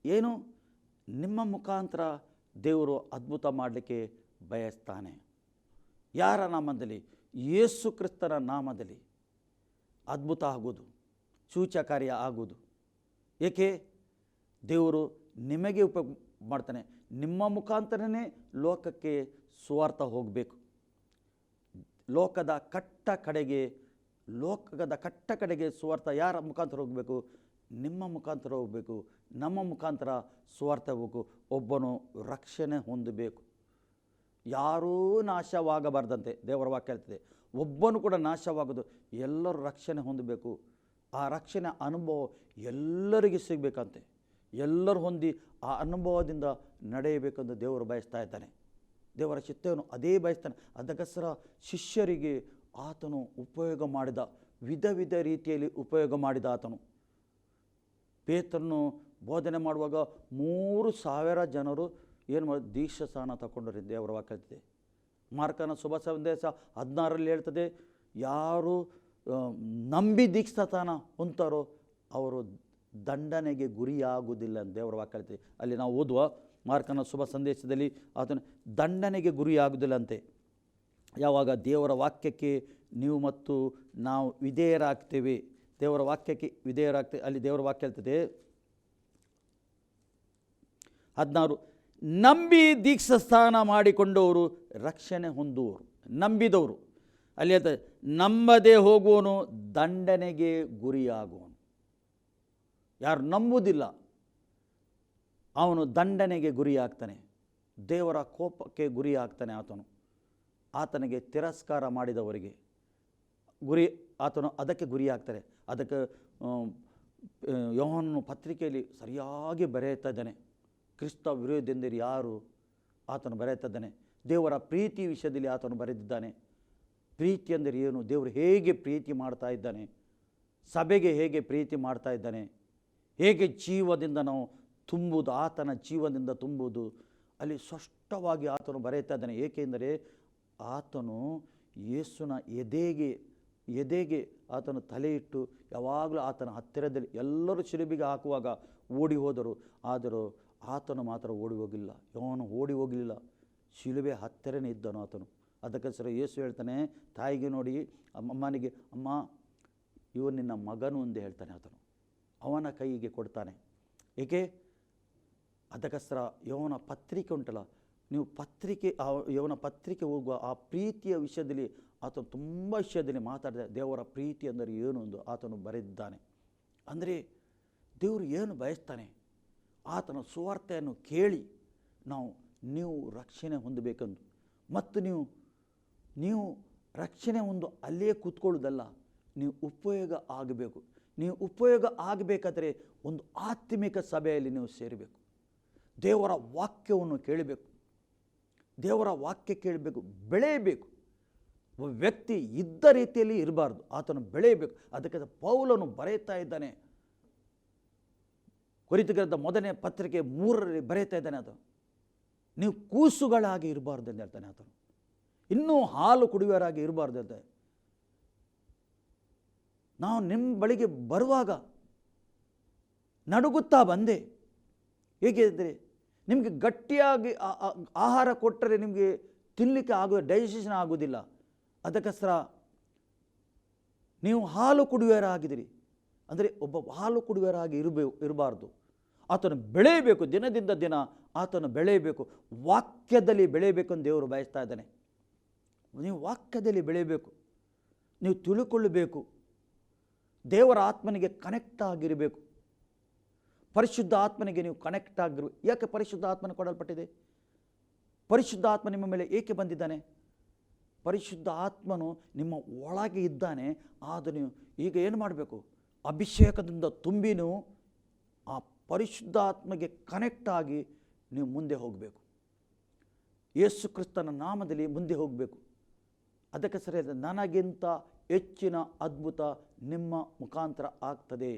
ಏನು? ನಿಮ್ಮ ಮುಖಾಂತರ ದೇವರು ಅದ್ಭುತ ಮಾಡಲಿಕ್ಕೆ ಬಯಸ್ತಾನೆ. ಯಾರ ನಾಮದಲ್ಲಿ? ಯೇಸು ಕ್ರಿಸ್ತನ ನಾಮದಲ್ಲಿ ಅದ್ಭುತ ಆಗೋದು, ಸೂಚಕಾರ್ಯ ಆಗೋದು. ಏಕೆ? ದೇವರು ನಿಮಗೆ ಉಪಯೋಗ ಮಾಡ್ತಾನೆ. ನಿಮ್ಮ ಮುಖಾಂತರನೇ ಲೋಕಕ್ಕೆ ಸುವಾರ್ಥ ಹೋಗಬೇಕು. ಲೋಕದ ಕಟ್ಟ ಕಡೆಗೆ ಸುವಾರ್ಥ ಯಾರ ಮುಖಾಂತರ ಹೋಗಬೇಕು? ನಿಮ್ಮ ಮುಖಾಂತರ ಹೋಗಬೇಕು. ನಮ್ಮ ಮುಖಾಂತರ ಸುವಾರ್ಥ ಹೋಗಬೇಕು. ಒಬ್ಬನು ರಕ್ಷಣೆ ಹೊಂದಬೇಕು, ಯಾರೂ ನಾಶವಾಗಬಾರ್ದಂತೆ ದೇವರ ವಾಕ್ಯ ಹೇಳ್ತದೆ. ಒಬ್ಬನು ಕೂಡ ನಾಶವಾಗೋದು, ಎಲ್ಲರೂ ರಕ್ಷಣೆ ಹೊಂದಬೇಕು. ಆ ರಕ್ಷಣೆ ಅನುಭವ ಎಲ್ಲರಿಗೆ ಸಿಗಬೇಕಂತೆ. ಎಲ್ಲರೂ ಹೊಂದಿ ಆ ಅನುಭವದಿಂದ ನಡೆಯಬೇಕೆಂದು ದೇವರು ಬಯಸ್ತಾ ಇದ್ದಾನೆ. ದೇವರ ಚಿತ್ತವನ್ನು ಅದೇ ಬಯಸ್ತಾನೆ. ಅದಕ್ಕೋಸ್ಕರ ಶಿಷ್ಯರಿಗೆ ಆತನು ಉಪಯೋಗ ಮಾಡಿದ, ವಿಧ ರೀತಿಯಲ್ಲಿ ಉಪಯೋಗ ಮಾಡಿದ ಆತನು. ಪೇತ್ರನು ಬೋಧನೆ ಮಾಡುವಾಗ 3,000 ಜನರು ಏನು ಮಾಡಿ ದೀಕ್ಷಾ ಸ್ನಾನ ತಗೊಂಡ್ರಿ ದೇವರ ವಾಕ್ಯ ಹೇಳ್ತದೆ. ಮಾರ್ಕನ ಶುಭ ಸಂದೇಶ 16ರಲ್ಲಿ ಹೇಳ್ತದೆ, ಯಾರು ನಂಬಿ ದೀಕ್ಷಾ ಸ್ನಾನ ಹೊಂತಾರೋ ಅವರು ದಂಡನೆಗೆ ಗುರಿಯಾಗುವುದಿಲ್ಲ ಅಂತ ದೇವರ ವಾಕ್ಯ ಹೇಳ್ತದೆ. ಅಲ್ಲಿ ನಾವು ಓದುವ ಮಾರ್ಕನ ಶುಭ ಸಂದೇಶದಲ್ಲಿ ಆತನು ದಂಡನೆಗೆ ಗುರಿಯಾಗುವುದಿಲ್ಲ ಅಂತೆ. ಯಾವಾಗ ದೇವರ ವಾಕ್ಯಕ್ಕೆ ನೀವು ಮತ್ತು ನಾವು ವಿಧೇಯರಾಗ್ತೇವೆ, ದೇವರ ವಾಕ್ಯಕ್ಕೆ ವಿಧೇಯರಾಗ್ತೇವೆ. ಅಲ್ಲಿ ದೇವರ ವಾಕ್ಯ ಹೇಳ್ತದೆ 16, ನಂಬಿ ದೀಕ್ಷಾ ಸ್ನಾನ ಮಾಡಿಕೊಂಡವರು ರಕ್ಷಣೆ ಹೊಂದುವರು. ನಂಬಿದವರು ಅಲ್ಲಿ ಹೇಳ್ತದೆ, ನಂಬದೇ ಹೋಗುವನು ದಂಡನೆಗೆ ಗುರಿಯಾಗುವನು. ಯಾರು ನಂಬುವುದಿಲ್ಲ ಅವನು ದಂಡನೆಗೆ ಗುರಿಯಾಗ್ತಾನೆ, ದೇವರ ಕೋಪಕ್ಕೆ ಗುರಿಯಾಗ್ತಾನೆ. ಆತನಿಗೆ ತಿರಸ್ಕಾರ ಮಾಡಿದವರಿಗೆ ಆತನು ಅದಕ್ಕೆ ಗುರಿಯಾಗ್ತಾರೆ. ಅದಕ್ಕೆ ಯೋಹಾನನ ಪತ್ರಿಕೆಯಲ್ಲಿ ಸರಿಯಾಗಿ ಬರೆಯುತ್ತಾ ಇದ್ದಾನೆ. ಕ್ರಿಸ್ತ ವಿರೋಧಿಯೆಂದರೆ ಯಾರು ಆತನು ಬರೆಯುತ್ತಾ ಇದ್ದಾನೆ. ದೇವರ ಪ್ರೀತಿ ವಿಷಯದಲ್ಲಿ ಆತನು ಬರೆದಿದ್ದಾನೆ. ಪ್ರೀತಿ ಅಂದರೆ ಏನು, ದೇವರು ಹೇಗೆ ಪ್ರೀತಿ ಮಾಡ್ತಾ ಇದ್ದಾನೆ, ಸಭೆಗೆ ಹೇಗೆ ಪ್ರೀತಿ ಮಾಡ್ತಾ ಇದ್ದಾನೆ, ಹೇಗೆ ಜೀವದಿಂದ ನಾವು ತುಂಬುವುದು, ಆತನ ಜೀವನದಿಂದ ತುಂಬುವುದು ಅಲ್ಲಿ ಸ್ಪಷ್ಟವಾಗಿ ಆತನು ಬರೆಯುತ್ತಾ ಇದ್ದಾನೆ. ಏಕೆಂದರೆ ಆತನು ಯೇಸುನ ಎದೆಗೆ ಆತನು ತಲೆ ಇಟ್ಟು ಯಾವಾಗಲೂ ಆತನ ಹತ್ತಿರದಲ್ಲಿ ಎಲ್ಲರೂ ಶಿಲುಬೆಗೆ ಹಾಕುವಾಗ ಓಡಿ ಹೋದರು, ಆದರೂ ಆತನು ಮಾತ್ರ ಓಡಿ ಹೋಗಿಲ್ಲ. ಅವನು ಓಡಿ ಹೋಗಲಿಲ್ಲ, ಶಿಲುಬೆ ಹತ್ತಿರನೇ ಇದ್ದನು ಆತನು. ಅದಕ್ಕೋಸ್ಕರ ಯೇಸು ಹೇಳ್ತಾನೆ ತಾಯಿಗೆ ನೋಡಿ, ಅಮ್ಮನಿಗೆ, ಅಮ್ಮ ಇವ ನಿನ್ನ ಮಗನು ಎಂದು ಹೇಳ್ತಾನೆ. ಆತನು ಅವನ ಕೈಗೆ ಕೊಡ್ತಾನೆ. ಏಕೆ? ಅದಕ್ಕೋಸ್ಕರ ಯವನ ಪತ್ರಿಕೆ ಉಂಟಲ್ಲ, ನೀವು ಯವನ ಪತ್ರಿಕೆ ಹೋಗುವ ಆ ಪ್ರೀತಿಯ ವಿಷಯದಲ್ಲಿ ಆತನು ತುಂಬ ವಿಷಯದಲ್ಲಿ ಮಾತಾಡಿದ. ದೇವರ ಪ್ರೀತಿ ಅಂದರೆ ಏನು ಎಂದು ಆತನು ಬರೆದಿದ್ದಾನೆ. ಅಂದರೆ ದೇವರು ಏನು ಬಯಸ್ತಾನೆ, ಆತನ ಸುವಾರ್ತೆಯನ್ನು ಕೇಳಿ ನೀವು ರಕ್ಷಣೆ ಹೊಂದಬೇಕೆಂದು. ಮತ್ತು ನೀವು ರಕ್ಷಣೆ ಹೊಂದು ಅಲ್ಲೇ ಕೂತ್ಕೊಳ್ಳೋದಲ್ಲ, ನೀವು ಉಪಯೋಗ ಆಗಬೇಕು. ನೀವು ಉಪಯೋಗ ಆಗಬೇಕಾದರೆ ಒಂದು ಆತ್ಮಿಕ ಸಭೆಯಲ್ಲಿ ನೀವು ಸೇರಬೇಕು. ದೇವರ ವಾಕ್ಯವನ್ನು ಕೇಳಬೇಕು, ದೇವರ ವಾಕ್ಯ ಕೇಳಬೇಕು, ಬೆಳೆಯಬೇಕು. ಒಬ್ಬ ವ್ಯಕ್ತಿ ಇದ್ದ ರೀತಿಯಲ್ಲಿ ಇರಬಾರ್ದು, ಆತನು ಬೆಳೆಯಬೇಕು. ಅದಕ್ಕೆ ಪೌಲನು ಬರೆಯುತ್ತಾ ಇದ್ದಾನೆ, ಕೊರಿಂಥೀಯರ ಮೊದಲನೇ ಪತ್ರಿಕೆ 3ರಲ್ಲಿ ಬರೆಯುತ್ತಾ ಇದ್ದಾನೆ. ಅದು ನೀವು ಕೂಸುಗಳಾಗಿ ಇರಬಾರ್ದು ಎಂದು ಹೇಳ್ತಾನೆ ಆತನು. ಇನ್ನೂ ಹಾಲು ಕುಡಿಯುವರಾಗಿ ಇರಬಾರ್ದು ಅಂತ. ನಾವು ನಿಮ್ಮ ಬಳಿಗೆ ಬರುವಾಗ ನಡುಗುತ್ತಾ ಬಂದೆ. ಹೇಗೆ ಅಂದರೆ ನಿಮಗೆ ಗಟ್ಟಿಯಾಗಿ ಆಹಾರ ಕೊಟ್ಟರೆ ನಿಮಗೆ ತಿನ್ನಲಿಕ್ಕೆ ಡೈಜೆಷನ್ ಆಗೋದಿಲ್ಲ. ಅದಕ್ಕೋಸ್ಕರ ನೀವು ಹಾಲು ಕುಡಿಯುವರಾಗಿದ್ದೀರಿ. ಅಂದರೆ ಒಬ್ಬ ಹಾಲು ಕುಡಿಯುವರಾಗಿ ಇರಬಾರ್ದು. ಆತನು ಬೆಳೆಯಬೇಕು, ದಿನದಿಂದ ದಿನ ಆತನು ಬೆಳೆಯಬೇಕು, ವಾಕ್ಯದಲ್ಲಿ ಬೆಳೆಯಬೇಕು ಅಂತ ದೇವರು ಬಯಸ್ತಾ ಇದ್ದಾನೆ. ನೀವು ವಾಕ್ಯದಲ್ಲಿ ಬೆಳೆಯಬೇಕು, ನೀವು ತಿಳ್ಕೊಳ್ಳಬೇಕು, ದೇವರ ಆತ್ಮನಿಗೆ ಕನೆಕ್ಟ್ ಆಗಿರಬೇಕು, ಪರಿಶುದ್ಧ ಆತ್ಮನಿಗೆ ನೀವು ಕನೆಕ್ಟ್ ಆಗಿರು. ಯಾಕೆ ಪರಿಶುದ್ಧ ಆತ್ಮನ ಕೊಡಲ್ಪಟ್ಟಿದೆ? ಪರಿಶುದ್ಧ ಆತ್ಮ ನಿಮ್ಮ ಮೇಲೆ ಏಕೆ ಬಂದಿದ್ದಾನೆ? ಪರಿಶುದ್ಧ ಆತ್ಮನು ನಿಮ್ಮ ಒಳಗೆ ಇದ್ದಾನೆ. ಆದರೂ ನೀವು ಈಗ ಏನು ಮಾಡಬೇಕು? ಅಭಿಷೇಕದಿಂದ ತುಂಬಿ ನೀವು ಆ ಪರಿಶುದ್ಧ ಆತ್ಮಗೆ ಕನೆಕ್ಟ್ ಆಗಿ ನೀವು ಮುಂದೆ ಹೋಗಬೇಕು. ಯೇಸು ಕ್ರಿಸ್ತನ ನಾಮದಲ್ಲಿ ಮುಂದೆ ಹೋಗಬೇಕು. ಅದಕ್ಕೆ ಸರಿಯಾದ ನನಗಿಂತ ಹೆಚ್ಚಿನ ಅದ್ಭುತ ನಿಮ್ಮ ಮುಖಾಂತರ ಆಗ್ತದೆ,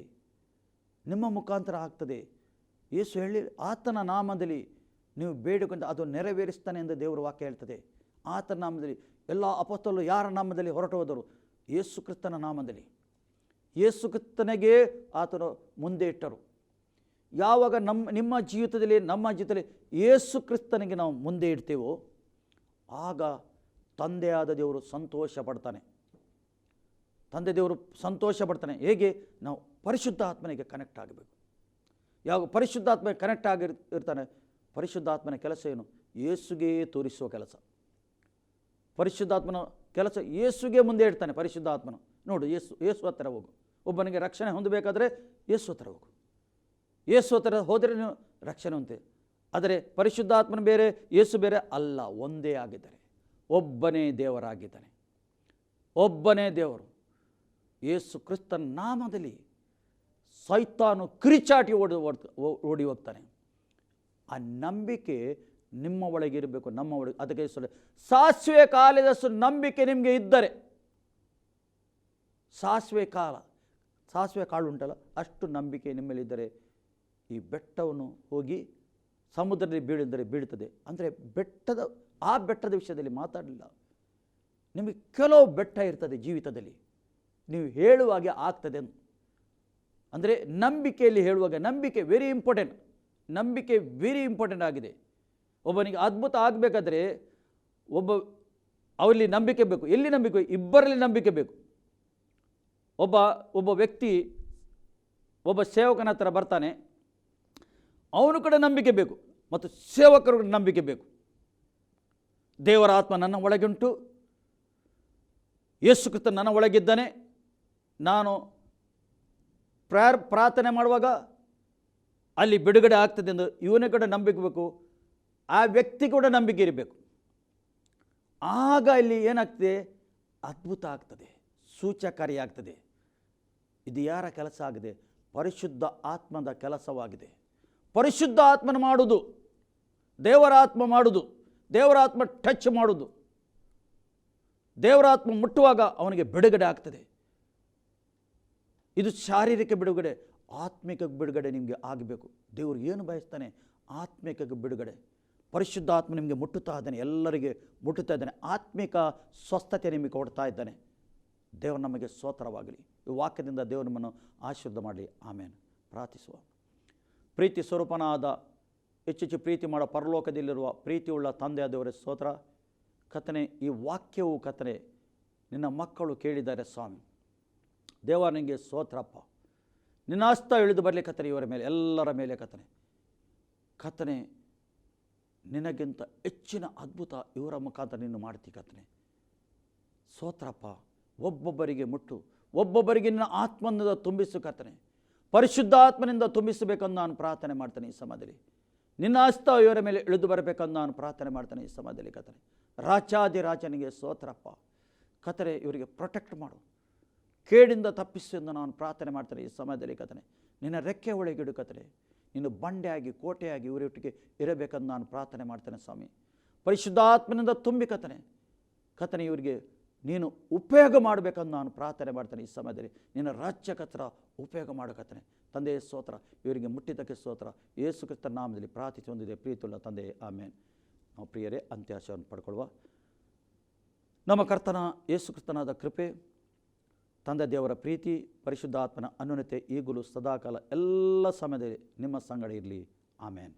ನಿಮ್ಮ ಮುಖಾಂತರ ಆಗ್ತದೆ. ಯೇಸು ಹೇಳಿ ಆತನ ನಾಮದಲ್ಲಿ ನೀವು ಬೇಡಿಕೊಂಡ ಅದು ನೆರವೇರಿಸ್ತಾನೆ ಎಂದು ದೇವರ ವಾಕ್ಯ ಹೇಳ್ತದೆ. ಆತನ ನಾಮದಲ್ಲಿ ಎಲ್ಲ ಅಪೊಸ್ತಲರು ಯಾರ ನಾಮದಲ್ಲಿ ಹೊರಟು ಹೋದರು? ಯೇಸು ಕ್ರಿಸ್ತನ ನಾಮದಲ್ಲಿ. ಯೇಸು ಕ್ರಿಸ್ತನಿಗೆ ಆತನು ಮುಂದೆ ಇಟ್ಟರು. ಯಾವಾಗ ನಿಮ್ಮ ಜೀವಿತದಲ್ಲಿ, ನಮ್ಮ ಜೀವಿತದಲ್ಲಿ ಯೇಸು ಕ್ರಿಸ್ತನಿಗೆ ನಾವು ಮುಂದೆ ಇಡ್ತೇವೋ ಆಗ ತಂದೆಯಾದ ದೇವರು ಸಂತೋಷ ಪಡ್ತಾನೆ. ತಂದೆ ದೇವರು ಸಂತೋಷ ಪಡ್ತಾನೆ. ಹೇಗೆ? ನಾವು ಪರಿಶುದ್ಧ ಆತ್ಮನಿಗೆ ಕನೆಕ್ಟ್ ಆಗಬೇಕು. ಯಾವ ಪರಿಶುದ್ಧಾತ್ಮನಿಗೆ ಕನೆಕ್ಟ್ ಆಗಿರ್ತಾನೆ, ಪರಿಶುದ್ಧಾತ್ಮನ ಕೆಲಸ ಏನು? ಯೇಸುಗೆ ತೋರಿಸುವ ಕೆಲಸ. ಪರಿಶುದ್ಧಾತ್ಮನ ಕೆಲಸ ಯೇಸುಗೆ ಮುಂದೆ ಇಡ್ತಾನೆ. ಪರಿಶುದ್ಧಾತ್ಮನು ನೋಡು, ಯೇಸು ಹತ್ತಿರ ಹೋಗು. ಒಬ್ಬನಿಗೆ ರಕ್ಷಣೆ ಹೊಂದಬೇಕಾದ್ರೆ ಯೇಸು ಹತ್ತಿರ ಹೋಗು. ಯೇಸು ಹತ್ತಿರ ಹೋದರೆ ನೀವು ರಕ್ಷಣೆ ಹೊಂದ್ತೀವಿ. ಆದರೆ ಪರಿಶುದ್ಧಾತ್ಮನ ಬೇರೆ, ಯೇಸು ಬೇರೆ ಅಲ್ಲ, ಒಂದೇ ಆಗಿದ್ದಾರೆ. ಒಬ್ಬನೇ ದೇವರಾಗಿದ್ದಾನೆ, ಒಬ್ಬನೇ ದೇವರು. ಯೇಸು ಕ್ರಿಸ್ತನ ನಾಮದಲ್ಲಿ ಸೈತಾನು ಕಿರಿಚಾಟಿ ಓಡಿ ಹೋಗ್ತಾನೆ. ಆ ನಂಬಿಕೆ ನಿಮ್ಮ ಒಳಗಿರಬೇಕು, ನಮ್ಮ ಒಳಗೆ. ಅದಕ್ಕೆ ಸಾಸಿವೆ ಕಾಲದಷ್ಟು ನಂಬಿಕೆ ನಿಮಗೆ ಇದ್ದರೆ, ಸಾಸಿವೆ ಕಾಳು ಉಂಟಲ್ಲ, ಅಷ್ಟು ನಂಬಿಕೆ ನಿಮ್ಮಲ್ಲಿದ್ದರೆ ಈ ಬೆಟ್ಟವನ್ನು ಹೋಗಿ ಸಮುದ್ರದಲ್ಲಿ ಬೀಳುತ್ತದೆ. ಅಂದರೆ ಆ ಬೆಟ್ಟದ ವಿಷಯದಲ್ಲಿ ಮಾತಾಡಲಿಲ್ಲ. ನಿಮಗೆ ಕೆಲವು ಬೆಟ್ಟ ಇರ್ತದೆ ಜೀವಿತದಲ್ಲಿ, ನೀವು ಹೇಳುವಾಗೆ ಆಗ್ತದೆ. ಅಂದರೆ ನಂಬಿಕೆಯಲ್ಲಿ ಹೇಳುವಾಗ, ನಂಬಿಕೆ ವೆರಿ ಇಂಪಾರ್ಟೆಂಟ್. ನಂಬಿಕೆ ವೆರಿ ಇಂಪಾರ್ಟೆಂಟ್ ಆಗಿದೆ. ಒಬ್ಬನಿಗೆ ಅದ್ಭುತ ಆಗಬೇಕಾದ್ರೆ ಅವರಲ್ಲಿ ನಂಬಿಕೆ ಬೇಕು. ಎಲ್ಲಿ ನಂಬಿಕೆ? ಇಬ್ಬರಲ್ಲಿ ನಂಬಿಕೆ ಬೇಕು. ಒಬ್ಬ ವ್ಯಕ್ತಿ ಒಬ್ಬ ಸೇವಕನ ಹತ್ರ ಬರ್ತಾನೆ, ಅವನು ಕೂಡ ನಂಬಿಕೆ ಬೇಕು ಮತ್ತು ಸೇವಕರು ಕೂಡ ನಂಬಿಕೆ ಬೇಕು. ದೇವರ ಆತ್ಮ ನನ್ನ ಒಳಗುಂಟು, ಯೇಸು ಕ್ರಿಸ್ತ ನನ್ನ ಒಳಗಿದ್ದಾನೆ, ನಾನು ಪ್ರಾರ್ಥನೆ ಮಾಡುವಾಗ ಅಲ್ಲಿ ಬಿಡುಗಡೆ ಆಗ್ತದೆ ಎಂದು ಇವನೇ ಕೂಡ ನಂಬಿಕೆ ಬೇಕು, ಆ ವ್ಯಕ್ತಿ ಕೂಡ ನಂಬಿಕೆ ಇರಬೇಕು. ಆಗ ಇಲ್ಲಿ ಏನಾಗ್ತದೆ? ಅದ್ಭುತ ಆಗ್ತದೆ, ಸೂಚಕಾರಿಯಾಗ್ತದೆ. ಇದು ಯಾರ ಕೆಲಸ ಆಗಿದೆ? ಪರಿಶುದ್ಧ ಆತ್ಮದ ಕೆಲಸವಾಗಿದೆ. ಪರಿಶುದ್ಧ ಆತ್ಮನ ಮಾಡುವುದು, ದೇವರ ಆತ್ಮ ಮಾಡುವುದು, ದೇವರ ಆತ್ಮ ಟಚ್ ಮಾಡುವುದು. ದೇವರ ಆತ್ಮ ಮುಟ್ಟುವಾಗ ಅವನಿಗೆ ಬಿಡುಗಡೆ ಆಗ್ತದೆ. ಇದು ಶಾರೀರಿಕ ಬಿಡುಗಡೆ. ಆತ್ಮಿಕ ಬಿಡುಗಡೆ ನಿಮಗೆ ಆಗಬೇಕು. ದೇವರು ಏನು ಬಯಸ್ತಾನೆ? ಆತ್ಮಿಕ ಬಿಡುಗಡೆ. ಪರಿಶುದ್ಧ ಆತ್ಮ ನಿಮಗೆ ಮುಟ್ಟುತ್ತಾ ಇದ್ದಾನೆ, ಎಲ್ಲರಿಗೆ ಮುಟ್ಟುತ್ತಾ ಇದ್ದಾನೆ. ಆತ್ಮಿಕ ಸ್ವಸ್ಥತೆ ನಿಮಗೆ ಕೊಡ್ತಾ ಇದ್ದಾನೆ. ದೇವರು ನಮಗೆ ಸ್ತೋತ್ರವಾಗಲಿ. ಈ ವಾಕ್ಯದಿಂದ ದೇವರು ನಮ್ಮನ್ನು ಆಶೀರ್ವಾದ ಮಾಡಲಿ. ಆಮೇಲೆ ಪ್ರಾರ್ಥಿಸುವ. ಪ್ರೀತಿ ಸ್ವರೂಪನಾದ, ಹೆಚ್ಚೆಚ್ಚು ಪ್ರೀತಿ ಮಾಡೋ ಪರಲೋಕದಲ್ಲಿರುವ ಪ್ರೀತಿಯುಳ್ಳ ತಂದೆಯ ದೇವರೇ ಸ್ತೋತ್ರ. ಕರ್ತನೇ, ಈ ವಾಕ್ಯವು ಕರ್ತನೇ ನಿನ್ನ ಮಕ್ಕಳು ಕೇಳಿದ್ದಾರೆ ಸ್ವಾಮಿ. ದೇವ ನಿನಗೆ ಸ್ತೋತ್ರಪ್ಪ. ನಿನ್ನ ಹಸ್ತ ಇಳಿದು ಬರಲಿ ಕರ್ತನೇ ಇವರ ಮೇಲೆ, ಎಲ್ಲರ ಮೇಲೆ ಕರ್ತನೇ. ನಿನಗಿಂತ ಹೆಚ್ಚಿನ ಅದ್ಭುತ ಇವರ ಮುಖಾಂತರ ನೀನು ಮಾಡ್ತೀವಿ ಕರ್ತನೇ. ಸ್ತೋತ್ರಪ್ಪ. ಒಬ್ಬೊಬ್ಬರಿಗೆ ಮುಟ್ಟು, ಒಬ್ಬೊಬ್ಬರಿಗೆ ನಿನ್ನ ಆತ್ಮನಿಂದ ತುಂಬಿಸು ಕರ್ತನೇ. ಪರಿಶುದ್ಧ ಆತ್ಮನಿಂದ ತುಂಬಿಸಬೇಕಂದು ನಾನು ಪ್ರಾರ್ಥನೆ ಮಾಡ್ತೇನೆ ಈ ಸಮಯದಲ್ಲಿ. ನಿನ್ನ ಹಸ್ತ ಇವರ ಮೇಲೆ ಇಳಿದು ಬರಬೇಕಂದು ನಾನು ಪ್ರಾರ್ಥನೆ ಮಾಡ್ತೇನೆ ಈ ಸಮಯದಲ್ಲಿ ಕರ್ತನೇ. ರಾಜಾದಿರಾಜನಿಗೆ ಸ್ತೋತ್ರಪ್ಪ. ಕರ್ತನೇ, ಇವರಿಗೆ ಪ್ರೊಟೆಕ್ಟ್ ಮಾಡು, ಕೇಡಿಂದ ತಪ್ಪಿಸು ಎಂದು ನಾನು ಪ್ರಾರ್ಥನೆ ಮಾಡ್ತೇನೆ ಈ ಸಮಯದಲ್ಲಿ ಕರ್ತನೇ. ನಿನ್ನ ರೆಕ್ಕೆ ಒಳಗಿಡು ಕರ್ತನೇ. ನೀನು ಬಂಡೆಯಾಗಿ, ಕೋಟೆಯಾಗಿ ಇವರೊಟ್ಟಿಗೆ ಇರಬೇಕಂದು ನಾನು ಪ್ರಾರ್ಥನೆ ಮಾಡ್ತೇನೆ ಸ್ವಾಮಿ. ಪರಿಶುದ್ಧಾತ್ಮನಿಂದ ತುಂಬಿ ಕರ್ತನೇ ಇವರಿಗೆ ನೀನು ಉಪಯೋಗ ಮಾಡಬೇಕಂದು ನಾನು ಪ್ರಾರ್ಥನೆ ಮಾಡ್ತೇನೆ ಈ ಸಮಯದಲ್ಲಿ. ನಿನ್ನ ರಾಜ್ಯ ಕತ್ರ ಉಪಯೋಗ ಮಾಡು ಕರ್ತನೇ. ತಂದೆಯ ಸ್ತೋತ್ರ, ಇವರಿಗೆ ಮುಟ್ಟಿದ್ದಕ್ಕೆ ಸ್ತೋತ್ರ. ಯೇಸು ಕ್ರಿಸ್ತನ ನಾಮದಲ್ಲಿ ಪ್ರಾರ್ಥಿಸಿ ಹೊಂದಿದೆ ಪ್ರೀತಿಯುಳ್ಳ ತಂದೆಯೇ, ಆಮೇನ್. ನಾವು ಪ್ರಿಯರೇ ಅಂತ್ಯಾಶವನ್ನು ಪಡ್ಕೊಳ್ಳುವ. ನಮ್ಮ ಕರ್ತನ ಯೇಸು ಕ್ರಿಸ್ತನಾದ ಕೃಪೆ, ತಂದೆ ದೇವರ ಪ್ರೀತಿ, ಪರಿಶುದ್ಧಾತ್ಮನ ಅನ್ಯೋನ್ಯತೆ ಈಗಲೂ ಸದಾಕಾಲ ಎಲ್ಲ ಸಮಯದಲ್ಲಿ ನಿಮ್ಮ ಸಂಗಡ ಇರಲಿ. ಆಮೇನ್.